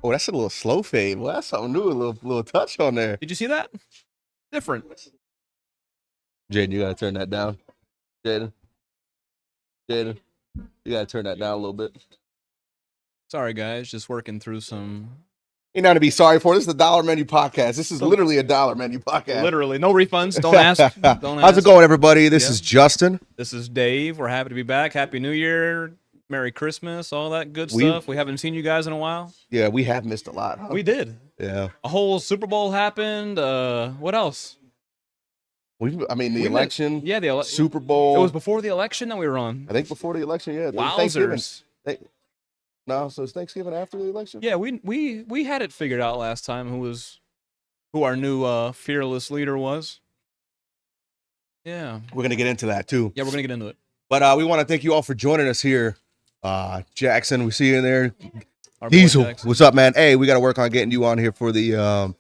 Oh, that's a little slow fade. Well, that's something new. A little touch on there. Did you see that? Different. Jaden, you gotta turn that down. Jaden, you gotta turn that down a little bit. Sorry, guys. Just working through some. Ain't nothing to be sorry for. This is the Dollar Menu Podcast. This is literally a Dollar Menu Podcast. Literally. No refunds. Don't ask. How's it going, everybody? This is Justin. This is Dave. We're happy to be back. Happy New Year. Merry Christmas. All that good stuff. We haven't seen you guys in a while. Yeah, we have missed a lot. Huh? We did. Yeah. A whole Super Bowl happened. What else? The election. Yeah, the Super Bowl. It was before the election that we were on. I think before the election, yeah. Wowzers. No, so it's Thanksgiving after the election? Yeah, we had it figured out last time who our new fearless leader was. Yeah. We're going to get into that, too. Yeah, we're going to get into it. But we want to thank you all for joining us here. Jackson, we see you in there. Our Diesel, Jackson. what's up, man? Hey, we got to work on getting you on here for the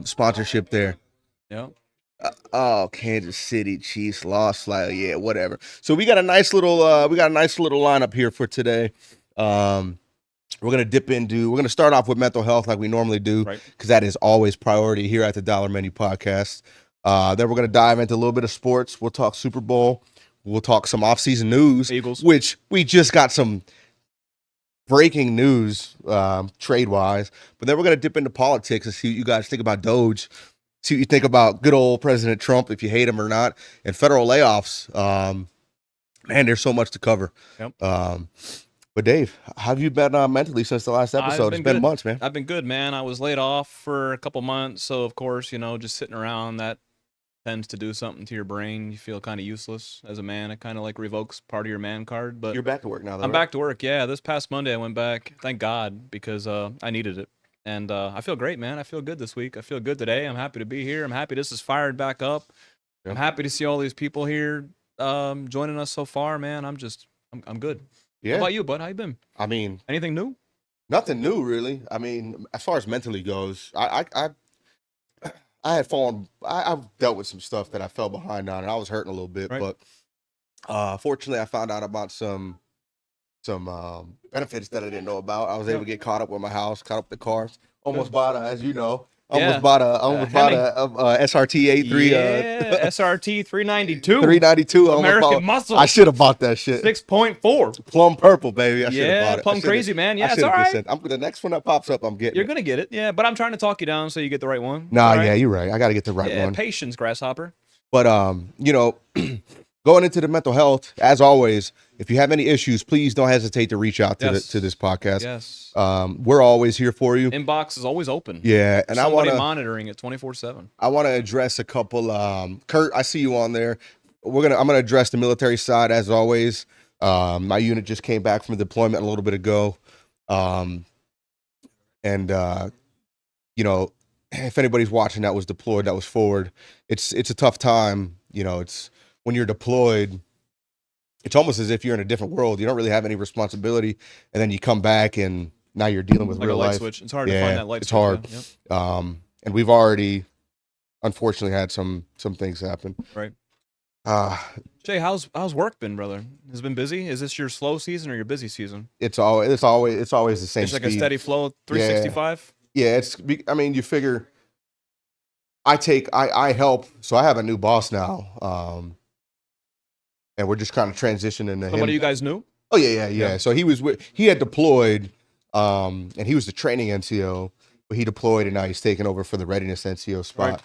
sponsorship there. Yeah. Kansas City Chiefs lost slightly. Yeah, whatever. So we got a nice little lineup here for today. We're gonna start off with mental health like we normally do, Right. because that is always priority here at the Dollar Menu Podcast. Then we're gonna dive into a little bit of sports. We'll talk Super Bowl. We'll talk some offseason news, Eagles. which we just got some breaking news trade wise. But then we're gonna dip into politics and see what you guys think about Doge. See what you think about good old President Trump, if you hate him or not, and federal layoffs. Man, there's so much to cover. Yep. But Dave, how have you been mentally since the last episode? It's been months, man. I've been good, man. I was laid off for a couple months, so of course, just sitting around, that tends to do something to your brain. You feel kind of useless as a man. It kind of like revokes part of your man card. But You're back to work now, though. I'm back to work. Yeah, this past Monday I went back. Thank God, because I needed it. And I feel great, man. I feel good this week. I feel good today. I'm happy to be here. I'm happy this is fired back up. Yeah. I'm happy to see all these people here joining us so far, man. I'm good. Yeah. How about you, bud? How you been? I mean, Anything new? nothing new, really. I mean, as far as mentally goes, I had fallen. I've dealt with some stuff that I fell behind on, and I was hurting a little bit. Right. But fortunately, I found out about some benefits that I didn't know about. I was able to get caught up with my house, caught up with the cars. Almost bought a, as you know, Yeah. bought a SRT A3. Yeah, SRT 392. 392. American Muscle. I should have bought that shit. 6.4. Plum purple, baby. I should have bought it. Plum crazy, man. Yeah, I it's should all have right. just said, the next one that pops up, I'm getting You're it. going to get it. Yeah, but I'm trying to talk you down so you get the right one. Nah, All right? yeah, you're right. I got to get the right Yeah, one. patience, grasshopper. But going into the mental health, as always, if you have any issues, please don't hesitate to reach out to Yes. to this podcast. Yes. We're always here for you. Inbox is always open. Yeah, and Somebody monitoring it 24/7. I want to address a couple. Kurt, I see you on there. I'm gonna address the military side as always. My unit just came back from deployment a little bit ago, if anybody's watching that was deployed, that was forward, it's a tough time. It's when you're deployed, it's almost as if you're in a different world. You don't really have any responsibility, and then you come back and now you're dealing with Like real a light life. switch. It's hard to find that light it's switch. hard. Yeah. Yep. And we've already, unfortunately, had some things happen. Right. Uh, Jay, how's work been, brother? Has it been busy? Is this your slow season or your busy season? it's always the same. It's like speed. a steady flow, 365. Yeah, you figure. I help, so I have a new boss now, and we're just kind of transitioning to him. Somebody you guys knew? Oh yeah. Yeah. So he had deployed, and he was the training NCO, but he deployed and now he's taking over for the readiness NCO spot.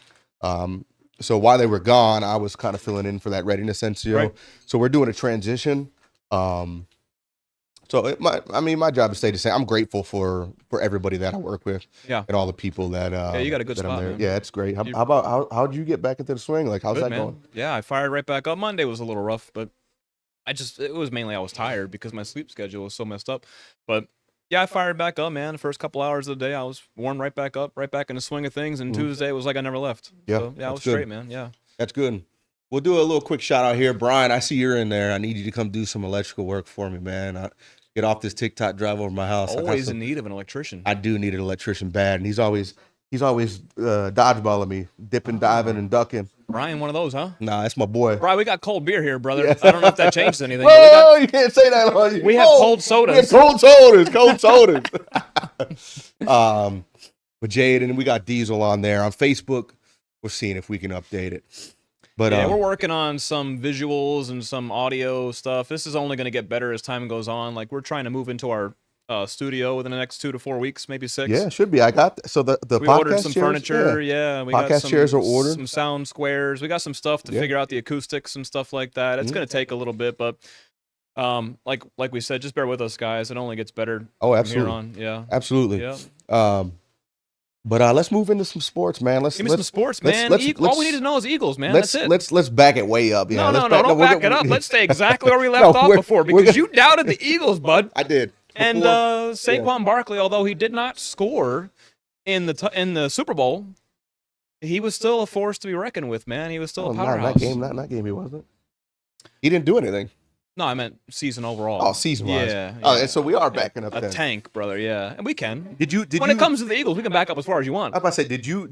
So while they were gone, I was kind of filling in for that readiness NCO. Right. So we're doing a transition. My job is stay the same. I'm grateful for everybody that I work with. Yeah. And all the people that you got a good that I'm spot, there. man. Yeah, it's great. How'd you get back into the swing? Like, how's Good, that man. going? Yeah, I fired right back up. Monday was a little rough, but it was mainly I was tired because my sleep schedule was so messed up. But yeah, I fired back up, man. The first couple hours of the day, I was warmed right back up, right back in the swing of things. And Tuesday was like I never left. Yeah, So, yeah, I that's was good. straight, man. Yeah. That's good. We'll do a little quick shout out here. Brian, I see you're in there. I need you to come do some electrical work for me, man. Get off this TikTok drive over my house. Always in need of an electrician. I do need an electrician bad, and he's always dodgeballing me, dipping, diving, and ducking. Brian, one of those, huh? Nah, that's my boy. Brian, we got cold beer here, brother. Yeah. I don't know if that changes anything. But we got, Whoa, you can't say that on you. we have cold sodas. We have cold sodas. Cold sodas. But Jade, and we got Diesel on there. On Facebook, we're seeing if we can update it. But yeah, we're working on some visuals and some audio stuff. This is only going to get better as time goes on. Like, we're trying to move into our studio within the next 2 to 4 weeks, maybe 6. yeah, it should be. I got so the We podcast ordered some chairs, furniture. Yeah, we got Podcast some, chairs are ordered. some sound squares. We got some stuff to Yeah. figure out the acoustics and stuff like that. It's Mhm. going to take a little bit, but like we said, just bear with us, guys. It only gets better Oh, from absolutely, here on. Yeah, absolutely. yeah. But let's move into some sports, man. Give me some sports, let's- man. let's- All we need to know is Eagles, man. let's That's it. let's back it way up. Yeah, no, let's don't we're back it gonna- up. Let's stay exactly where we left No, off we're- before we're because gonna- you doubted the Eagles, bud. I did. And Before- Saquon Barkley, although he did not score in the Super Bowl, he was still a force to be reckoned with, man. He was still a not powerhouse. that game, he wasn't. He didn't do anything. No, I meant season overall. Oh, season-wise. Yeah. Oh, yeah. and so we are backing up. A Then. tank, brother. Yeah, and we can. Did you? When it comes to the Eagles, we can back up as far as you want. I was about to say, did you,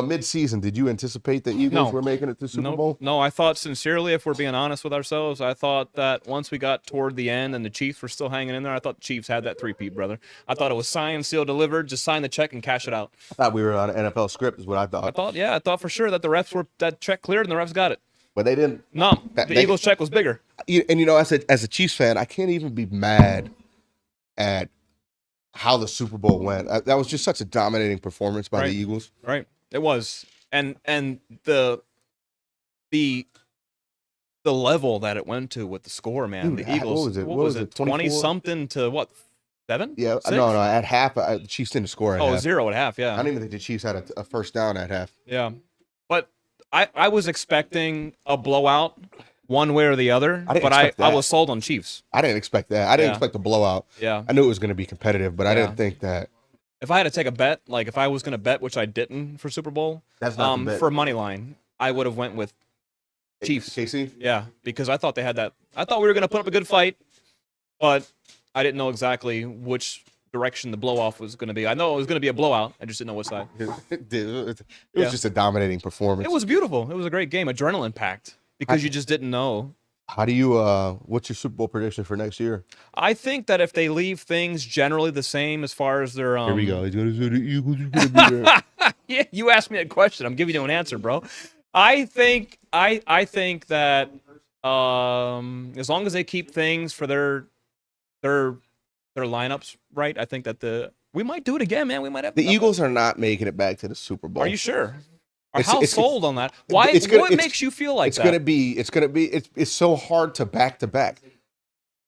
mid-season, did you anticipate the Eagles No. were making it to the Super Bowl? No, I thought sincerely, if we're being honest with ourselves, I thought that once we got toward the end and the Chiefs were still hanging in there, I thought the Chiefs had that three-peat, brother. I thought it was signed, sealed, delivered. Just sign the check and cash it out. I thought we were on an NFL script, is what I thought. I thought for sure that the refs were that check cleared and the refs got it. But they didn't. No, the They- Eagles check was bigger. And as a Chiefs fan, I can't even be mad at how the Super Bowl went. That was just such a dominating performance by Right. the Eagles. Right, it was, and the level that it went to with the score, man. Dude, The Eagles, what was it, 20 24? something to what, 7? Yeah, 6? no, at half, the Chiefs didn't score at Oh, half. 0 at half. Yeah, I don't even think the Chiefs had a first down at half. yeah, but I was expecting a blowout one way or the other, I didn't but expect I that. was sold on Chiefs. I didn't expect that. I didn't Yeah. expect a blowout. Yeah, I knew it was going to be competitive, but I Yeah. didn't think that. if I had to take a bet, like if I was going to bet, which I didn't for Super Bowl, That's not the bet. for money line, I would have went with Chiefs. Casey? Yeah, because I thought they had that. I thought we were going to put up a good fight, but I didn't know exactly which direction the blow-off was going to be. I know it was going to be a blowout. I just didn't know what side. It was Yeah. just a dominating performance. It was beautiful. It was a great game, adrenaline packed, because you just didn't know. How do you, what's your Super Bowl prediction for next year? I think that if they leave things generally the same as far as their Here we go. He's going to say the Eagles are going to be there. Yeah, you asked me a question. I'm giving you an answer, bro. I think that as long as they keep things for their lineups right, I think that we might do it again, man. We might have The Eagles are not making it back to the Super Bowl. Are you sure? It's- it's- Sold on that? Why? it's gonna- What it's- makes you feel like It's that? going to be, it's so hard to back to back.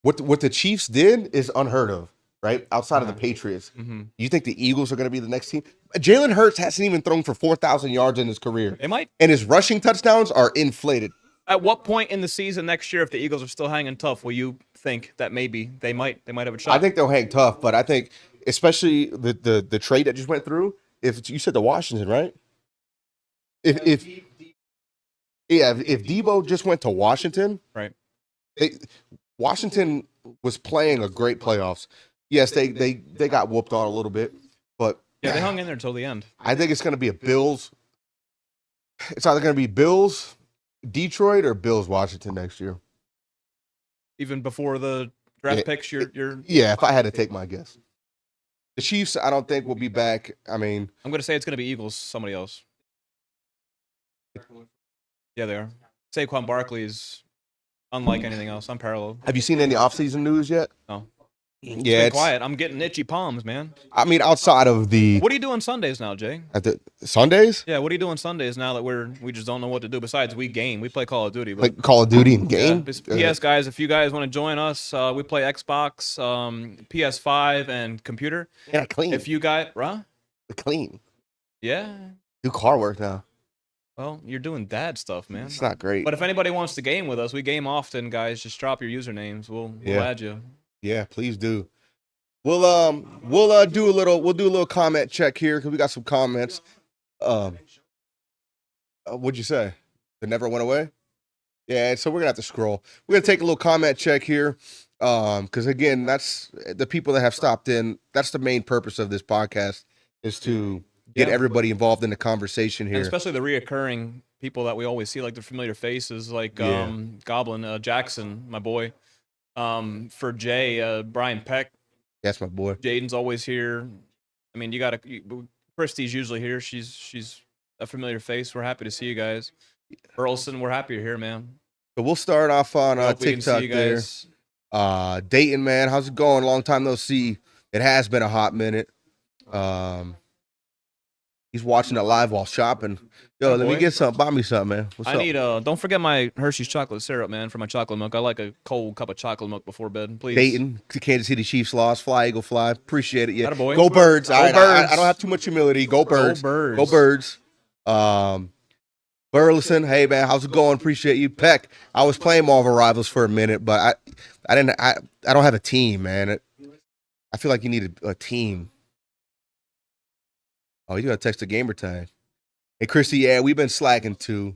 What the Chiefs did is unheard of, right? Outside of the Patriots. Mm-hmm. You think the Eagles are going to be the next team? Jalen Hurts hasn't even thrown for 4,000 yards in his career. It might. And his rushing touchdowns are inflated. At what point in the season next year, if the Eagles are still hanging tough, will you think that maybe they might have a shot? I think they'll hang tough, but I think especially the trade that just went through, if you said the Washington, right? If Debo just went to Washington, Right. Washington was playing a great playoffs. Yes, they got whooped on a little bit, but Yeah, they hung in there until the end. I think it's going to be a Bills. It's either going to be Bills Detroit or Bills Washington next year. Even before the draft Yeah. picks, you're. Yeah, if I had to take my guess. The Chiefs, I don't think will be back. I mean, I'm gonna say it's gonna be Eagles. Somebody else. Yeah, they are. Saquon Barkley is unlike anything else. Unparalleled. have you seen any offseason news yet? No. Yeah, Been it's, quiet. I'm getting itchy palms, man. I mean, outside of the What are you doing Sundays now, Jay? at the Sundays, Yeah, what are you doing Sundays now that we just don't know what to do? Besides, we play Call of Duty. But like Call of Duty and yeah, game. PS guys, if you guys want to join us, we play Xbox, PS5, and computer. Yeah, clean. If you guys, Clean. yeah. Do car work now. Well, you're doing dad stuff, man. It's not great. But if anybody wants to game with us, we game often, guys. Just drop your usernames. We'll Yeah. add you. Yeah, please do. We'll do a little comment check here because we got some comments. What'd you say? It never went away? Yeah, so we're gonna have to scroll. We're gonna take a little comment check here. Because again, that's the people that have stopped in. That's the main purpose of this podcast is to get Yeah. everybody involved in the conversation And here. especially the reoccurring people that we always see, like the familiar faces, like Yeah. Goblin, Jackson, my boy. For Jay, Brian Peck, That's my boy. Jaden's always here. I mean, Christy's usually here. She's a familiar face. We're happy to see you guys. Burleson, we're happy you're here, man. So we'll start off on Hope we can see TikTok you there. guys. Dayton, man, how's it going? Long time no see. It has been a hot minute. He's watching it live while shopping. Yo, let me boy. get something. Buy me something, man. What's I up? need don't forget my Hershey's chocolate syrup, man, for my chocolate milk. I like a cold cup of chocolate milk before bed, please. Dayton, the Kansas City Chiefs lost. Fly, Eagle, fly. Appreciate it. Yeah. Attaboy. Go Birds. Go All right, Birds. I don't have too much humility. Go Birds. Birds. Go Birds. Burleson, hey man, how's it going? Appreciate you. Peck, I was playing Marvel Rivals for a minute, but I don't have a team, man. I feel like you need a team. Oh, you gotta text a gamer tag. Hey Chrissy, yeah, we've been slacking too.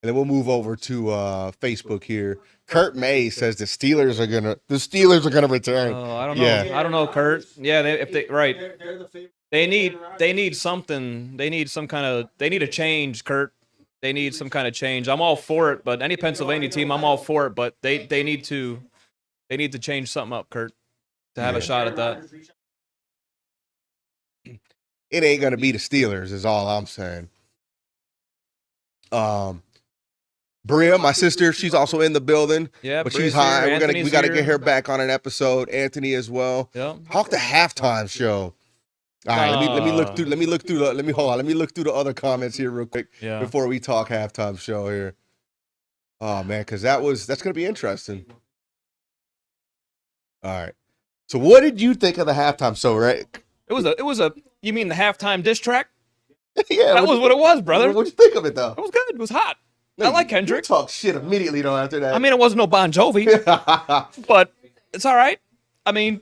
And then we'll move over to Facebook here. Kurt May says the Steelers are gonna return. Oh, I don't know. Yeah. I don't know, Kurt. Yeah, they need something. They need a change, Kurt. They need some kind of change. I'm all for it, but any Pennsylvania team, I'm all for it, but they need to change something up, Kurt, to have a shot at that. It ain't gonna be the Steelers, is all I'm saying. Bria, my sister, she's also in the building. Yeah, but Bria's she's high. here, We gotta Anthony's get here. her back on an episode. Anthony as well. Yeah. Talk the halftime show. All right, let me look through the other comments here real quick Yeah. before we talk halftime show here. Oh man, because that's gonna be interesting. All right. So what did you think of the halftime show, right? It was a you mean the halftime diss track? Yeah, That was what it was, brother. What'd you think of it though? It was good. It was hot. No, I like you Kendrick. talk shit immediately though after that. I mean, it wasn't no Bon Jovi, but it's all right. I mean,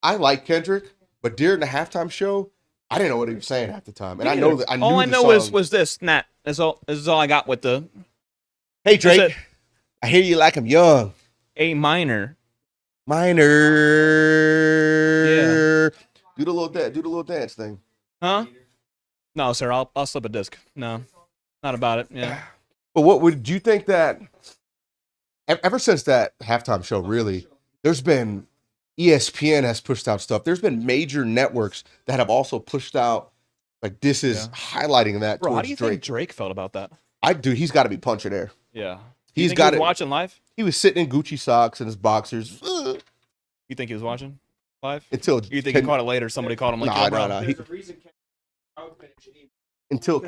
I like Kendrick, but during the halftime show, I didn't know what he was saying half the time. And I know that I knew all I the know song. was this, Nat. That's all I got with the Hey Drake, it. I hear you like him young. A minor. Minor. Do the little dance thing. Huh? No, sir. I'll slip a disc. No, not about it. Yeah. But what would you think that ever since that halftime show, really, there's been ESPN has pushed out stuff. There's been major networks that have also pushed out like this is highlighting that Bro, how towards do you Drake. think Drake felt about that? He's got to be punching air. Yeah. He's think got he it. was watching live? He was sitting in Gucci socks and his boxers You think he was watching live? until You think he caught it later? Somebody called him like, Nah, yo, bro. nah. Until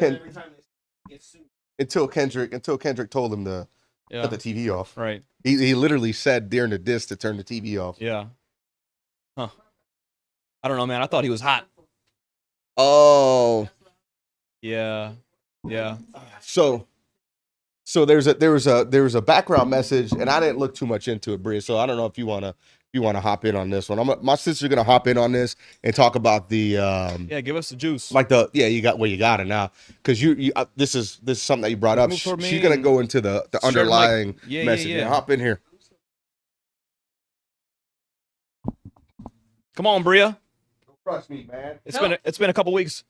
Kendrick told him to Yeah. cut the TV off. Right. He literally said during the diss to turn the TV off. Yeah. Huh. I don't know, man. I thought he was hot. Oh, Yeah. Yeah. so there was a background message, and I didn't look too much into it, Bria. So I don't know if you wanna hop in on this one. My sister's gonna hop in on this and talk about the Yeah, give us the juice. you got it now because you this is something that you brought up. Move toward She's me gonna and go into the share the mic. underlying Yeah, message. yeah. Hop in here. Come on, Bria. Trust me, man. It's been a couple weeks.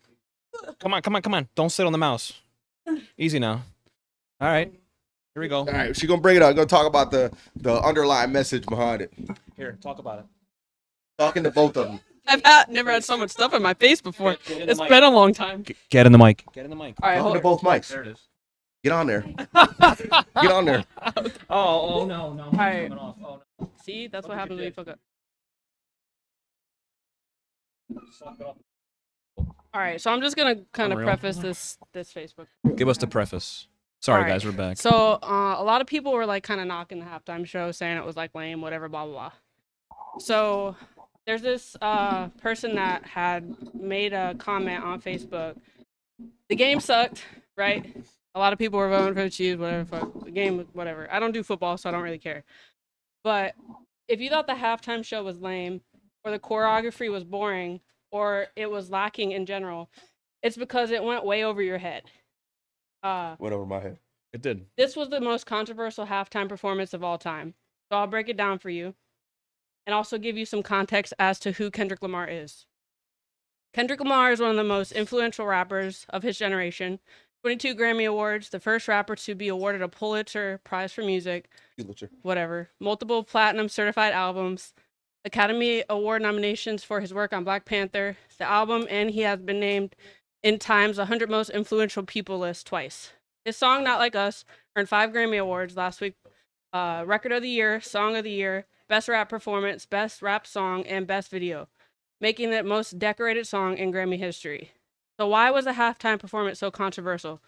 Come on. Don't sit on the mouse. Easy now. All right. Here we go. All right, she's gonna bring it up. Gonna talk about the underlying message behind it. Here, talk about it. Talking to both of them. Never had so much stuff in my face before. Get in the It's mic. been a long time. Get in the mic. Get in the mic. All right, Talking hold to both mics. There it is. Get on there. Get on there. Oh no. All right. Coming off. Oh no. See, that's what happens when you fuck up. All right, so I'm just gonna kind of Unreal. preface this Facebook. Give us the preface. Sorry, All right. guys, we're back. So a lot of people were like kind of knocking the halftime show, saying it was like lame, whatever, blah blah blah. So there's this person that had made a comment on Facebook. The game sucked, right? A lot of people were voting for the Chiefs, whatever. Fuck the game, whatever. I don't do football, so I don't really care. But if you thought the halftime show was lame, or the choreography was boring, or it was lacking in general, it's because it went way over your head. Went over my head. It did. This was the most controversial halftime performance of all time. So I'll break it down for you and also give you some context as to who Kendrick Lamar is. Kendrick Lamar is one of the most influential rappers of his generation. 22 Grammy Awards, the first rapper to be awarded a Pulitzer Prize for Music, whatever. Multiple platinum certified albums, Academy Award nominations for his work on Black Panther, the album, and he has been named in Time's 100 Most Influential People list twice. His song Not Like Us earned 5 Grammy Awards last week. Record of the Year, Song of the Year, Best Rap Performance, Best Rap Song, and Best Video, making it most decorated song in Grammy history. So why was the halftime performance so controversial?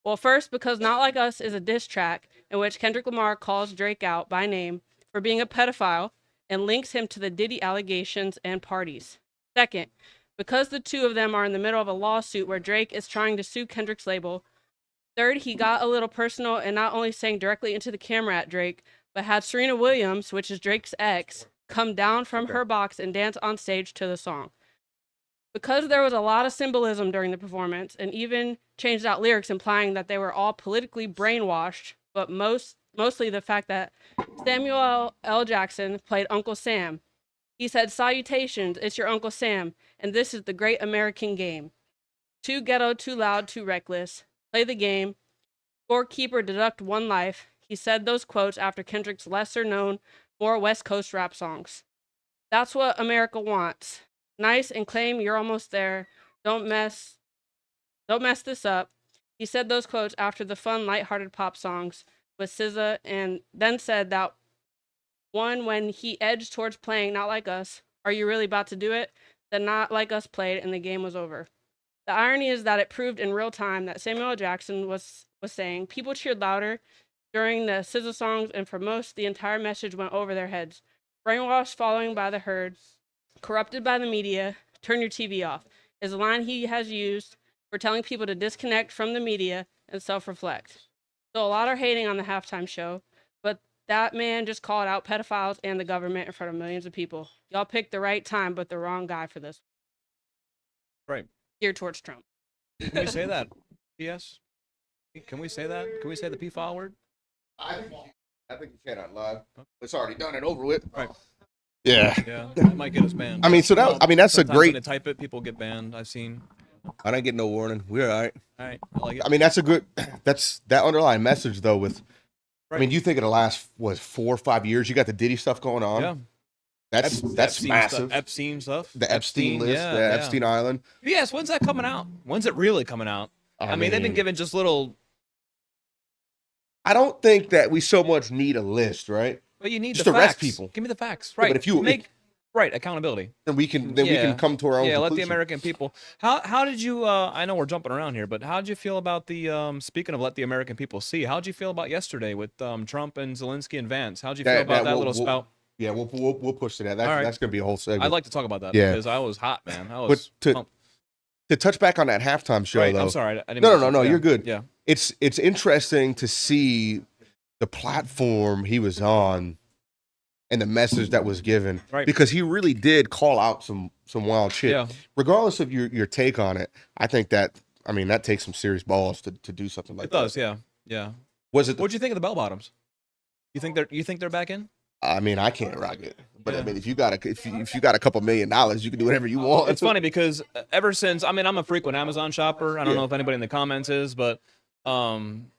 Well, first, because Not Like Us is a diss track in which Kendrick Lamar calls Drake out by name for being a pedophile and links him to the Diddy allegations and parties. Second, because the two of them are in the middle of a lawsuit where Drake is trying to sue Kendrick's label. Third, he got a little personal and not only sang directly into the camera at Drake, but had Serena Williams, which is Drake's ex, come down from her box and dance on stage to the song. Because there was a lot of symbolism during the performance and even changed out lyrics implying that they were all politically brainwashed, but mostly the fact that Samuel L. Jackson played Uncle Sam. He said, "Salutations, it's your Uncle Sam, and this is the great American game. Too ghetto, too loud, too reckless. Play the game. Scorekeeper, deduct one life." He said those quotes after Kendrick's lesser known, more West Coast rap songs. That's what America wants. Nice and claim you're almost there. Don't mess this up. He said those quotes after the fun, lighthearted pop songs with SZA, and then said that one when he edged towards playing Not Like Us, "Are you really about to do it?" Then Not Like Us played and the game was over. The irony is that it proved in real time that Samuel L. Jackson was saying people cheered louder during the SZA songs, and for most, the entire message went over their heads. Brainwashed, following by the herd, corrupted by the media, turn your TV off, is a line he has used for telling people to disconnect from the media and self-reflect. So a lot are hating on the halftime show, but that man just called out pedophiles and the government in front of millions of people. Y'all picked the right time, but the wrong guy for this. Right. Geared towards Trump. Can we say that? PS? Can we say that? Can we say the P-file word? I think you cannot lie. It's already done and over with. Right. Yeah. Yeah, it might get us banned. I mean, so that. I mean, that's a Sometimes great. when they type it, people get banned. I've seen. I didn't get no warning. We're all right. All right, I like it. I mean, that's a good. That's that underlying message though. With, I Right. mean, you think of the last 4 or 5 years, you got the Diddy stuff going on. Yeah, That's Epstein massive. Stuff, Epstein stuff. The Epstein list, yeah, the yeah. Epstein Island. Yes, when's that coming out? When's it really coming out? I mean, they've been given just little. I don't think that we so much need a list, right? But you need Just the arrest facts. people. Give me the facts. Yeah, Right. but if you- make right accountability. Then we can we Yeah. can come to our own. Yeah, let the conclusion. American people. How did you? I know we're jumping around here, but how did you feel about the? Speaking of let the American people see, how did you feel about yesterday with Trump and Zelensky and Vance? How did you feel about that little spout? Yeah, we'll push to that. All right. That's gonna be a whole segment. I'd like to talk about that Yeah. because I was hot, man. I But was. to pumped. to touch back on that halftime show Right, though. I'm sorry. I didn't No, mean no, to- no, yeah, you're good. Yeah. It's interesting to see the platform he was on and the message that was given, Right. because he really did call out some wild shit. Yeah. Regardless of your take on it, I think that that takes some serious balls to do something like It that. does. Yeah. Yeah. Was it? What'd you think of the bell bottoms? You think they're back in? I mean, I can't rock it, but I Yeah. mean, if you got a couple $1 million, you can do whatever you want. It's funny because ever since I'm a frequent Amazon shopper. I don't know if anybody in the comments is, but I'm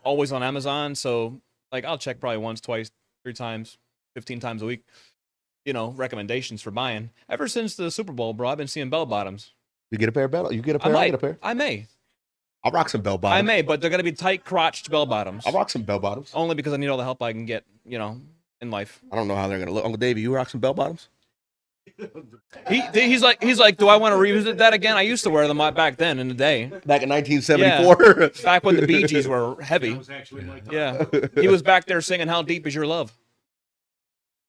always on Amazon, so like I'll check probably once, twice, 3 times, 15 times a week. Recommendations for buying. Ever since the Super Bowl, bro, I've been seeing bell bottoms. You get a pair of bell. You get a I pair. I might. get a pair. I may. I'll rock some bell bottoms. I may, but they're gonna be tight crotched bell bottoms. I'll rock some bell bottoms. Only because I need all the help I can get, in life. I don't know how they're gonna look. Uncle Davey, you rock some bell bottoms? He's like, do I want to revisit that again? I used to wear them back then in the day, Back in 1974. back when the Bee Gees were heavy. Yeah, he was back there singing "How Deep Is Your Love."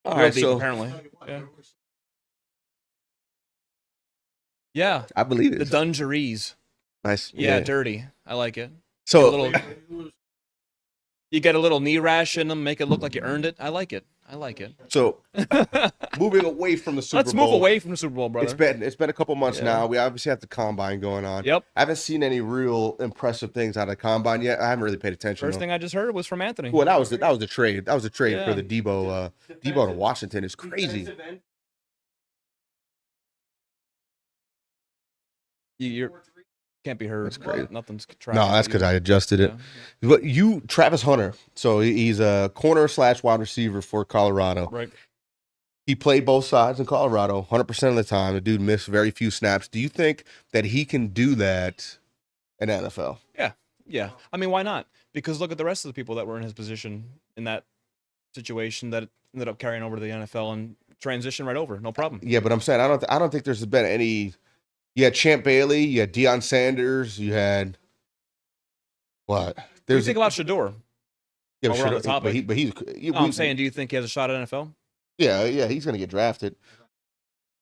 All Real right, deep, so apparently. Yeah. Yeah, I believe it. the Dungarees. Nice. Yeah, dirty. I like it. So A little, you get a little knee rash in them, make it look like you earned it. I like it. so moving away from the Super Let's Bowl. move away from the Super Bowl, brother. It's been a couple months Yeah. now. We obviously have the combine going on. Yep. I haven't seen any real impressive things out of the combine yet. I haven't really paid attention. First though. thing I just heard was from Anthony. Well, that was the trade. That was the trade Yeah. for the Debo to Washington. It's crazy. You can't be heard. That's crazy. Nothing's No, tracking that's you. because I adjusted it. Yeah. But Travis Hunter. So he's a corner / wide receiver for Colorado. Right. He played both sides in Colorado 100% of the time. The dude missed very few snaps. Do you think that he can do that in NFL? Yeah. I mean, why not? Because look at the rest of the people that were in his position in that situation that ended up carrying over to the NFL and transition right over. No problem. Yeah, but I'm saying I don't think there's been any. You had Champ Bailey, you had Deion Sanders, you had what? What do you There's think about Shador? yeah, while we're on the but topic? I'm saying, do you think he has a shot at NFL? yeah, he's gonna get drafted.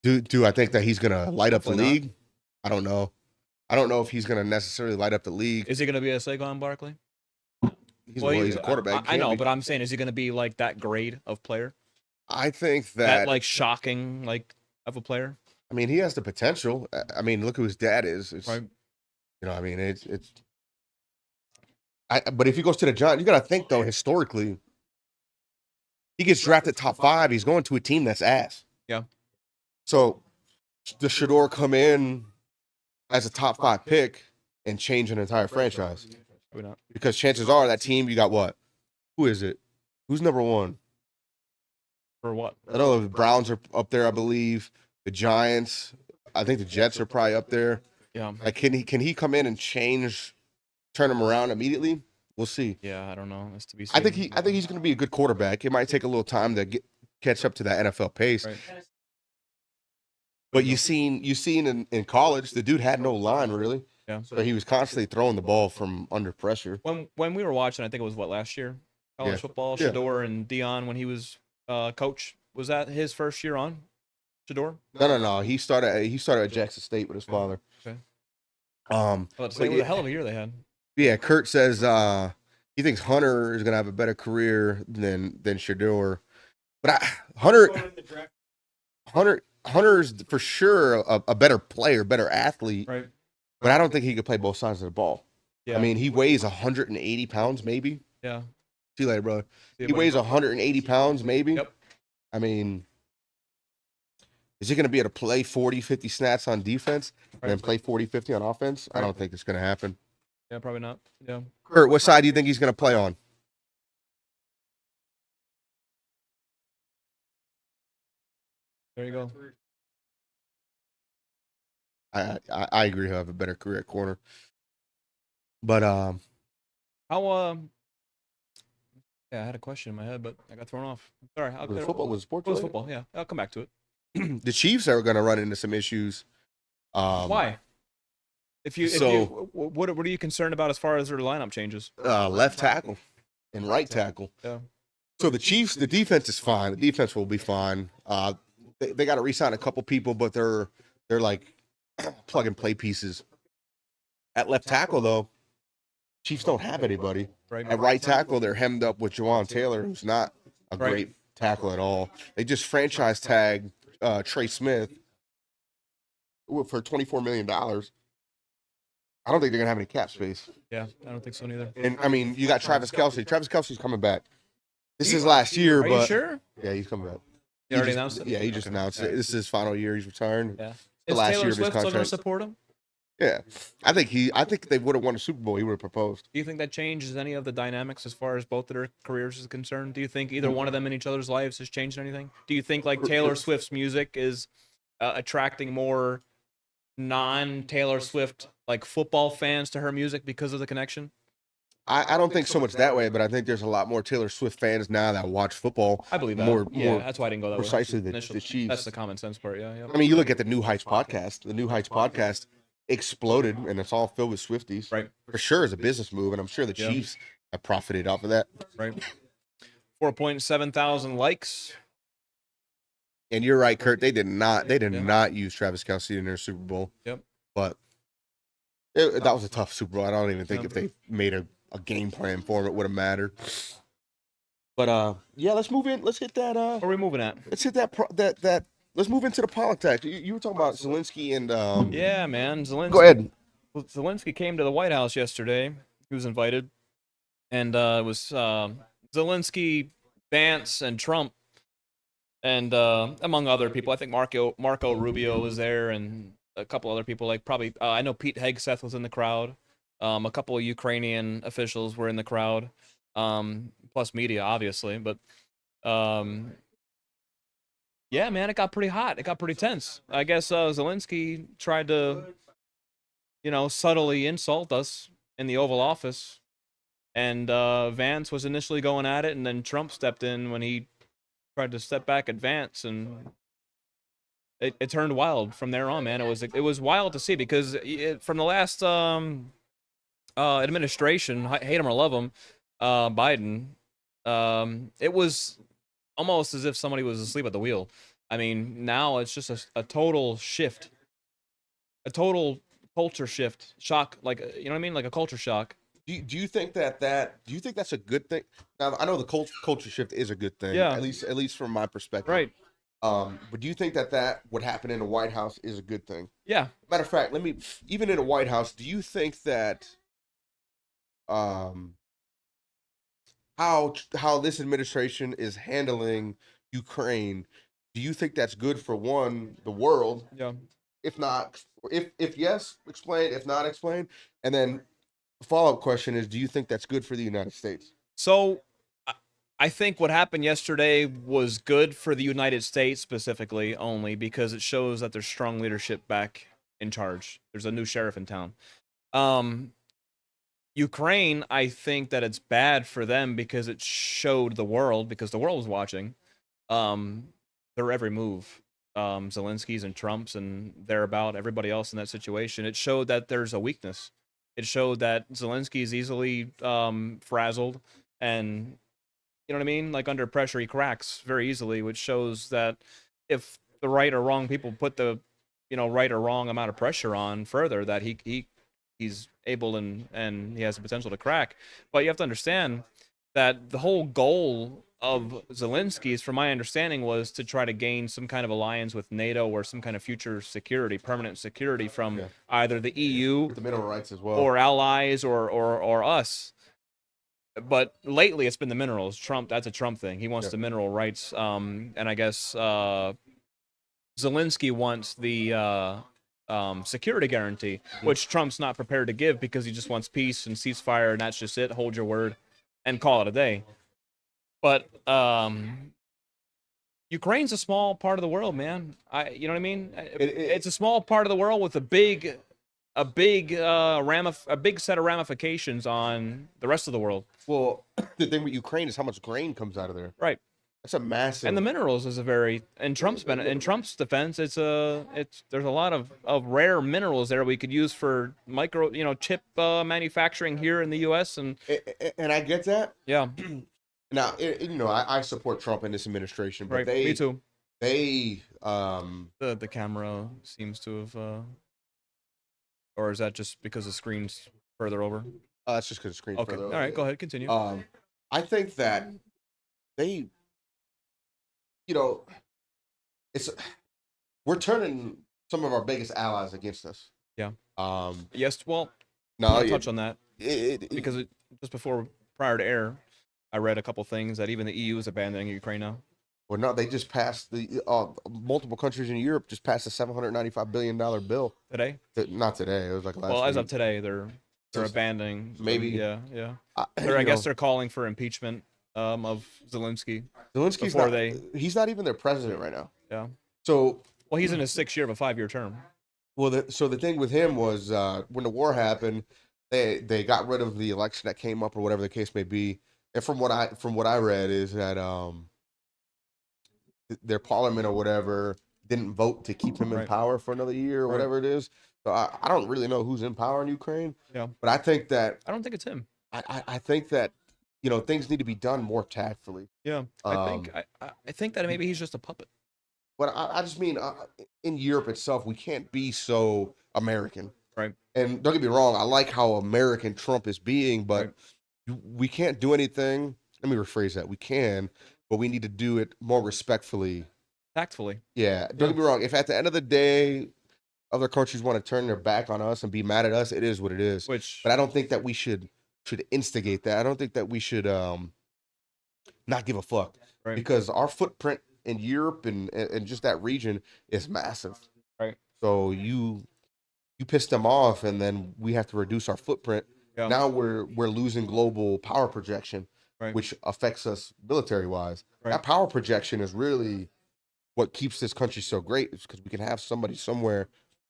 Do I think that he's gonna light up the Hopefully not. league? I don't know. I don't know if he's gonna necessarily light up the league. Is he going to be a Saquon Barkley? He's a quarterback. I know, Can't be. but I'm saying, is he going to be like that grade of player? I think That that like shocking like of a player? I mean he has the potential. I mean, look who his dad is. It's, Right. You know, I mean it's. But if he goes to the Giants, you got to think though historically. He gets drafted top 5. He's going to a team that's ass. Yeah. So does Shador come in as a top 5 pick and change an entire franchise? Probably not. Because chances are that team, you got what? Who is it? Who's number 1? For what? I know the Browns are up there, I believe. The Giants. I think the Jets are probably up there. Yeah. Like, can he come in and turn them around immediately? We'll see. Yeah, I don't know. That's to be seen. I think he's going to be a good quarterback. It might take a little time to catch up to that NFL pace. Right. But you seen in college, the dude had no line really. Yeah. So he was constantly throwing the ball from under pressure. When we were watching, I think it was last year, college Yeah. football, Yeah. Shador and Dion when he was coach. Was that his first year on Shador? No. He started at Jackson State with his father. Okay. Um, It was But a yeah. hell of a year they had. yeah, Kurt says he thinks Hunter is gonna have a better career than Shador. But Hunter's for sure a better player, better athlete. Right. But I don't think he could play both sides of the ball. Yeah. I mean, he weighs 180 pounds, maybe. yeah. See you later, brother. See you, He buddy. weighs 180 pounds, maybe. Yep. I mean, is he going to be able to play 40, 50 snaps on defense and then play 40, 50 on offense? I don't think it's going to happen. Yeah, probably not. Yeah. Kurt, what side do you think he's going to play on? There you go. I agree. He'll have a better career at corner. But How yeah, I had a question in my head, but I got thrown off. Sorry. was it football? Was it sports? It was related? football. Yeah, I'll come back to it. The Chiefs are going to run into some issues. Why? If you what are you concerned about as far as their lineup changes? Left tackle and right tackle. Yeah. So the Chiefs, the defense is fine. The defense will be fine. They got to re-sign a couple people, but they're like plug and play pieces. At left tackle, though, Chiefs don't have anybody. Right. At right tackle, they're hemmed up with Jawan Taylor, who's not a Right. great tackle at all. They just franchise tagged Trey Smith for $24 million. I don't think they're gonna have any cap space. Yeah, I don't think so neither. And I mean, you got Travis Kelce. Travis Kelce's coming back. This is last year, Are but you sure? yeah, he's coming back. You already just- announced it? Yeah, he just Okay. announced it. Alright. This is his final year. He's retiring. Yeah. The Is last Taylor year of his Swift still going to contract. support him? Yeah, I think if they would have won a Super Bowl, he would have proposed. Do you think that changes any of the dynamics as far as both of their careers is concerned? Do you think either one of them in each other's lives has changed anything? Do you think like Taylor Swift's music is attracting more non-Taylor Swift like football fans to her music because of the connection? I don't think so much that way, but I think there's a lot more Taylor Swift fans now that watch football. I believe that. More That's why I didn't go that precisely way. the Initially. Chiefs. That's the common sense part. Yeah. I mean, you look at the New Heights podcast. The New Heights podcast exploded, and it's all filled with Swifties. Right. For sure, is a business move, and I'm sure the Yeah. Chiefs have profited off of that. Right. 4.7 thousand likes. And you're right, Kurt. They did not Yeah. not use Travis Kelce in their Super Bowl. Yep. But that was a tough Super Bowl. I don't even think Yeah. if they made a game plan for him, it would have mattered. But yeah, let's move in. Let's hit that. Where are we moving at? Let's hit that. Let's move into the politics. You were talking about Zelensky and Yeah, man. Zelensky. Go ahead. Well, Zelensky came to the White House yesterday. He was invited, and it was Zelensky, Vance, and Trump, and among other people. I think Marco Rubio was there, and a couple other people, like probably I know Pete Hegseth was in the crowd. A couple of Ukrainian officials were in the crowd, plus media, obviously. But yeah, man, it got pretty hot. It got pretty tense. I guess Zelensky tried to, subtly insult us in the Oval Office, and Vance was initially going at it, and then Trump stepped in when he tried to step back at Vance, and it turned wild from there on, man. It was wild to see because from the last administration, hate him or love him, Biden, it was almost as if somebody was asleep at the wheel. I mean, now it's just a total shift, a total culture shift, shock, like you know what I mean, like a culture shock. Do you think do you think that's a good thing? Now I know the culture shift is a good thing, Yeah. at least from my perspective. Right. But do you think that what happened in the White House is a good thing? Yeah. Matter of fact, even in the White House, do you think that how this administration is handling Ukraine, do you think that's good for the world? Yeah. If not, if yes, explain. If not, explain. And then the follow-up question is, do you think that's good for the United States? So I think what happened yesterday was good for the United States specifically only because it shows that there's strong leadership back in charge. There's a new sheriff in town. Ukraine, I think that it's bad for them because it showed the world, because the world was watching, their every move. Zelensky's and Trump's and thereabout, everybody else in that situation. It showed that there's a weakness. It showed that Zelensky is easily frazzled, and you know what I mean? Like under pressure, he cracks very easily, which shows that if the right or wrong people put the, right or wrong amount of pressure on further, that he's able and he has the potential to crack. But you have to understand that the whole goal of Zelensky's, from my understanding, was to try to gain some kind of alliance with NATO or some kind of future security, permanent security from either the EU, the mineral rights as well, or allies, or us. But lately, it's been the minerals. Trump, that's a Trump thing. He wants the mineral rights, and I guess Zelensky wants the security guarantee, which Trump's not prepared to give because he just wants peace and ceasefire, and that's just it. Hold your word and call it a day. But Ukraine's a small part of the world, man. You know what I mean? It's a small part of the world with a big set of ramifications on the rest of the world. Well, the thing with Ukraine is how much grain comes out of there. Right. That's a massive. And the minerals is in Trump's defense, there's a lot of rare minerals there we could use for chip manufacturing here in the U.S. and I get that. Yeah. Now, I support Trump and this administration, but right. Me too. The camera seems to have, or is that just because the screen's further over? It's just because the screen's further over. All right, go ahead, continue. I think that they, we're turning some of our biggest allies against us. Yeah. Yes. Well, no, I'll touch on that because prior to air, I read a couple things that even the EU is abandoning Ukraine now. Well, no, they just passed multiple countries in Europe just passed a $795 billion bill today. Not today. It was like last week. Well, as of today, they're abandoning. Maybe. Yeah. I guess they're calling for impeachment of Zelensky. He's not even their president right now. Yeah. So. Well, he's in his 6th year of a 5-year term. Well, so the thing with him was when the war happened, they got rid of the election that came up or whatever the case may be. And from what I read is that their parliament or whatever didn't vote to keep him in power for another year or whatever it is. So I don't really know who's in power in Ukraine. Yeah. But I think that I don't think it's him. I think that things need to be done more tactfully. Yeah. I think that maybe he's just a puppet. But I just mean in Europe itself, we can't be so American. Right. And don't get me wrong, I like how American Trump is being, but we can't do anything. Let me rephrase that. We can, but we need to do it more respectfully. Tactfully. Yeah. Don't get me wrong. If at the end of the day, other countries want to turn their back on us and be mad at us, it is what it is. But I don't think that we should instigate that. I don't think that we should not give a fuck. Right. Because our footprint in Europe and just that region is massive. Right. So you you piss them off, and then we have to reduce our footprint. Yeah. Now we're losing global power projection, Right. which affects us military wise. Right. That power projection is really what keeps this country so great. It's because we can have somebody somewhere